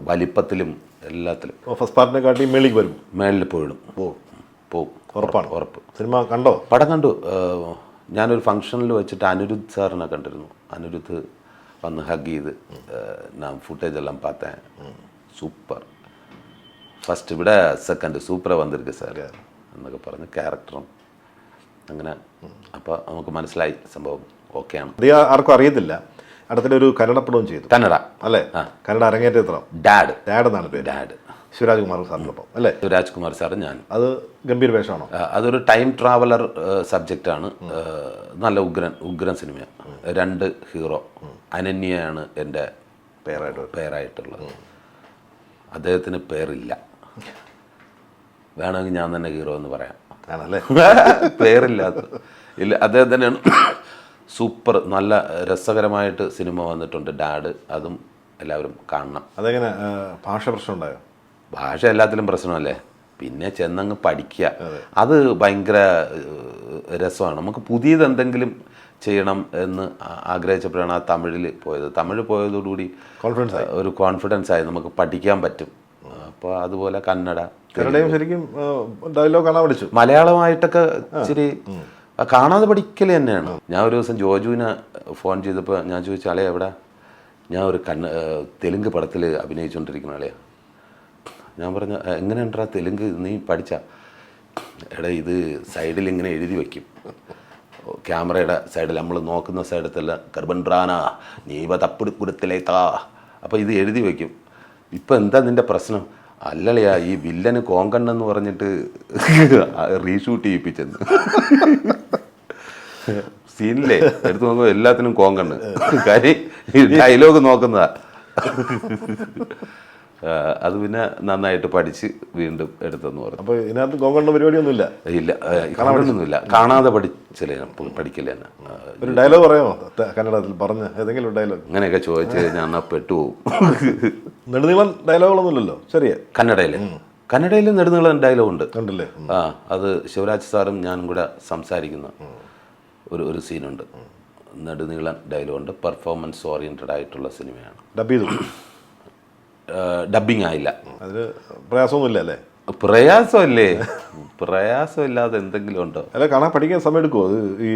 S1: വലിപ്പത്തിലും എല്ലാത്തിലും
S4: ഫസ്റ്റ് പാർട്ടിനെ കാട്ടി മേളിൽ
S1: പോയിടും. പോവും,
S4: ഉറപ്പാണ്.
S1: ഉറപ്പ്.
S4: സിനിമ കണ്ടോ?
S1: പടം കണ്ടു. ഞാനൊരു ഫംഗ്ഷനിൽ വെച്ചിട്ട് അനിരുദ്ധ് സാറിനെ കണ്ടിരുന്നു. അനിരുദ്ധ് വന്ന് ഹഗ് ചെയ്ത് ഞാൻ ഫുട്ടേജ് എല്ലാം பார்த்தேன். സൂപ്പർ. ഫസ്റ്റ് വിட സെക്കൻഡ് സൂപ്പറാக വന്നിരിക്ക് സാർ എന്നൊക്കെ പറഞ്ഞ് ക്യാരക്ടറും അങ്ങനെ. അപ്പോൾ നമുക്ക് മനസ്സിലായി സംഭവം ഓക്കെയാണ്.
S4: ഇത് ആർക്കും അറിയത്തില്ല. അടുത്തൊരു കന്നഡ പടവും ചെയ്തു.
S1: കന്നഡ
S4: അല്ലേ? കന്നഡ അരങ്ങേറ്റ ചിത്രം
S1: ഡാഡ്
S4: എന്നാണ് പേര്.
S1: ഡാഡ്
S4: ശിവരാജ് കുമാർ സാറിനൊപ്പം അല്ലേ?
S1: ശിവരാജ് കുമാർ സാറ് ഞാൻ.
S4: അത് ഗംഭീര വേഷമാണോ?
S1: അതൊരു ടൈം ട്രാവലർ സബ്ജക്റ്റാണ്. നല്ല ഉഗ്രൻ സിനിമയാണ്. 2 ഹീറോ. അനന്യയാണ് എൻ്റെ പേരായിട്ടുള്ളത്. അദ്ദേഹത്തിന് പേരില്ല. വേണമെങ്കിൽ ഞാൻ തന്നെ ഹീറോ എന്ന് പറയാം.
S4: ആണല്ലേ?
S1: പേരില്ലാത്ത ഇല്ല, അദ്ദേഹം തന്നെയാണ്. സൂപ്പർ, നല്ല രസകരമായിട്ട് സിനിമ വന്നിട്ടുണ്ട് ഡാഡ്. അതും എല്ലാവരും കാണണം.
S4: അതെങ്ങനെ ഭാഷ പ്രശ്നം ഉണ്ടായോ?
S1: ഭാഷ എല്ലാത്തിലും പ്രശ്നമല്ലേ, പിന്നെ ചെന്നങ്ങ് പഠിക്കുക. അത് ഭയങ്കര രസമാണ്. നമുക്ക് പുതിയത് എന്തെങ്കിലും ചെയ്യണം എന്ന് ആഗ്രഹിച്ചപ്പോഴാണ് ആ തമിഴിൽ പോയത്. തമിഴ് പോയതോടുകൂടി ഒരു കോൺഫിഡൻസ് ആയി, നമുക്ക് പഠിക്കാൻ പറ്റും. അപ്പോൾ അതുപോലെ
S4: കന്നഡയും ശരിക്കും ഡയലോഗ് കാണാൻ പഠിച്ചു.
S1: മലയാളമായിട്ടൊക്കെ ഇച്ചിരി കാണാതെ പഠിക്കൽ തന്നെയാണ്. ഞാൻ ഒരു ദിവസം ജോജുവിനെ ഫോൺ ചെയ്തപ്പോൾ ഞാൻ ചോദിച്ചു, അളേ എവിടെ? ഞാൻ ഒരു തെലുങ്ക് പടത്തിൽ അഭിനയിച്ചുകൊണ്ടിരിക്കുന്ന ആളെയാണ്. ഞാൻ പറഞ്ഞു, എങ്ങനെയുണ്ടാ തെലുങ്ക്, നീ പഠിച്ച? എടാ, ഇത് സൈഡിൽ ഇങ്ങനെ എഴുതി വയ്ക്കും, ക്യാമറയുടെ സൈഡിൽ നമ്മൾ നോക്കുന്ന സൈഡത്തെല്ലാം കർബൻഡ്രാന നീവ തപ്പിട് കുടത്തിലേത്താ. അപ്പോൾ ഇത് എഴുതി വയ്ക്കും. ഇപ്പം എന്താ നിൻ്റെ പ്രശ്നം? അല്ലല്ലയാ, ഈ വില്ലന് കോങ്കണ്ണെന്ന് പറഞ്ഞിട്ട് റീഷൂട്ട് ചെയ്യിപ്പിച്ചെന്ന്. സീനില്ലേ എടുത്ത് നോക്കുമ്പോൾ എല്ലാത്തിനും കോങ്കണ്ണ്. കാര്യം ഡയലോഗ് നോക്കുന്നതാ. അത് പിന്നെ നന്നായിട്ട് പഠിച്ച് വീണ്ടും എടുത്തെന്ന് പറഞ്ഞു.
S4: അപ്പോൾ ഇതിനകത്ത് കോങ്കണ്ണ പരിപാടിയൊന്നുമില്ല?
S1: ഇല്ല, കാണാനൊന്നുമില്ല. കാണാതെ പഠിച്ചില്ലേ, പഠിക്കില്ല തന്നെ.
S4: ഒരു ഡയലോഗ് പറയാമോ കന്നഡത്തിൽ? പറഞ്ഞ ഏതെങ്കിലും ഡയലോഗ്?
S1: അങ്ങനെയൊക്കെ ചോദിച്ചു കഴിഞ്ഞാൽ എന്നാൽ പെട്ടുപോകും.
S4: നെടുനീളം ഡയലോഗുകളൊന്നുമില്ലല്ലോ ചെറിയ
S1: കന്നഡയിൽ നെടുനീളം ഡയലോഗ് ഉണ്ട്.
S4: ഉണ്ടല്ലേ?
S1: അത് ശിവരാജ് സാറും ഞാനും കൂടെ സംസാരിക്കുന്ന ഒരു സീനുണ്ട്. നെടുനീളം ഡയലോഗുണ്ട്. പെർഫോമൻസ് ഓറിയൻറ്റഡ് ആയിട്ടുള്ള സിനിമയാണ്.
S4: ഡബ് ചെയ്തു?
S1: ഡബ്ബിങ് ആയില്ല.
S4: അതിന് പ്രയാസമൊന്നുമില്ല അല്ലേ?
S1: പ്രയാസമല്ലേ, പ്രയാസമില്ലാതെ എന്തെങ്കിലും ഉണ്ടോ?
S4: അല്ല, കാണാൻ പഠിക്കാൻ സമയം എടുക്കുമോ? അത് ഈ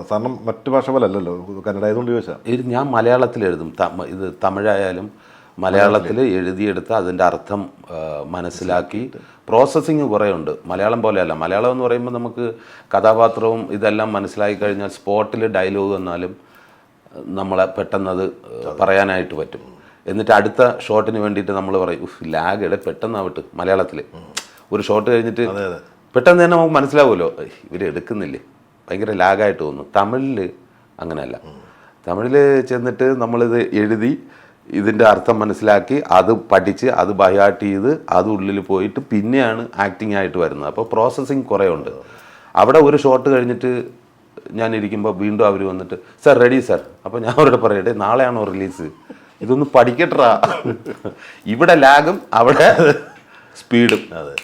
S4: സാറിന് മറ്റു ഭാഷ പോലെ അല്ലല്ലോ, കന്നഡ ആയതുകൊണ്ട് ചോദിച്ചാൽ.
S1: ഇത് ഞാൻ മലയാളത്തിൽ എഴുതും. ഇത് തമിഴായാലും മലയാളത്തിൽ എഴുതിയെടുത്ത് അതിൻ്റെ അർത്ഥം മനസ്സിലാക്കി പ്രോസസ്സിങ് കുറേ ഉണ്ട്. മലയാളം പോലെയല്ല. മലയാളം എന്ന് പറയുമ്പോൾ നമുക്ക് കഥാപാത്രവും ഇതെല്ലാം മനസ്സിലാക്കി കഴിഞ്ഞാൽ സ്പോട്ടിൽ ഡയലോഗ് വന്നാലും നമ്മളെ പെട്ടെന്നത് പറയാനായിട്ട് പറ്റും. എന്നിട്ട് അടുത്ത ഷോട്ടിന് വേണ്ടിയിട്ട് നമ്മൾ പറയും, ലാഗ് ഇട പെട്ടെന്നാവട്ട്. മലയാളത്തിൽ ഒരു ഷോട്ട് കഴിഞ്ഞിട്ട് പെട്ടെന്ന് തന്നെ നമുക്ക് മനസ്സിലാവുമല്ലോ, ഇവർ എടുക്കുന്നില്ലേ, ഭയങ്കര ലാഗായിട്ട് തോന്നും. തമിഴിൽ അങ്ങനെയല്ല. തമിഴിൽ ചെന്നിട്ട് നമ്മളിത് എഴുതി ഇതിൻ്റെ അർത്ഥം മനസ്സിലാക്കി അത് പഠിച്ച് അത് ബൈഹാർട്ട് ചെയ്ത് അത് ഉള്ളിൽ പോയിട്ട് പിന്നെയാണ് ആക്ടിങ് ആയിട്ട് വരുന്നത്. അപ്പോൾ പ്രോസസ്സിങ് കുറേ ഉണ്ട്. അവിടെ ഒരു ഷോട്ട് കഴിഞ്ഞിട്ട് ഞാൻ ഇരിക്കുമ്പോൾ വീണ്ടും അവർ വന്നിട്ട് സാർ റെഡി സാർ. അപ്പോൾ ഞാൻ അവരോട് പറയട്ടെ നാളെയാണോ റിലീസ്, ഇതൊന്ന് പഠിക്കട്ടാ. ഇവിടെ ലാഗും അവിടെ സ്പീഡും.
S4: അതെ.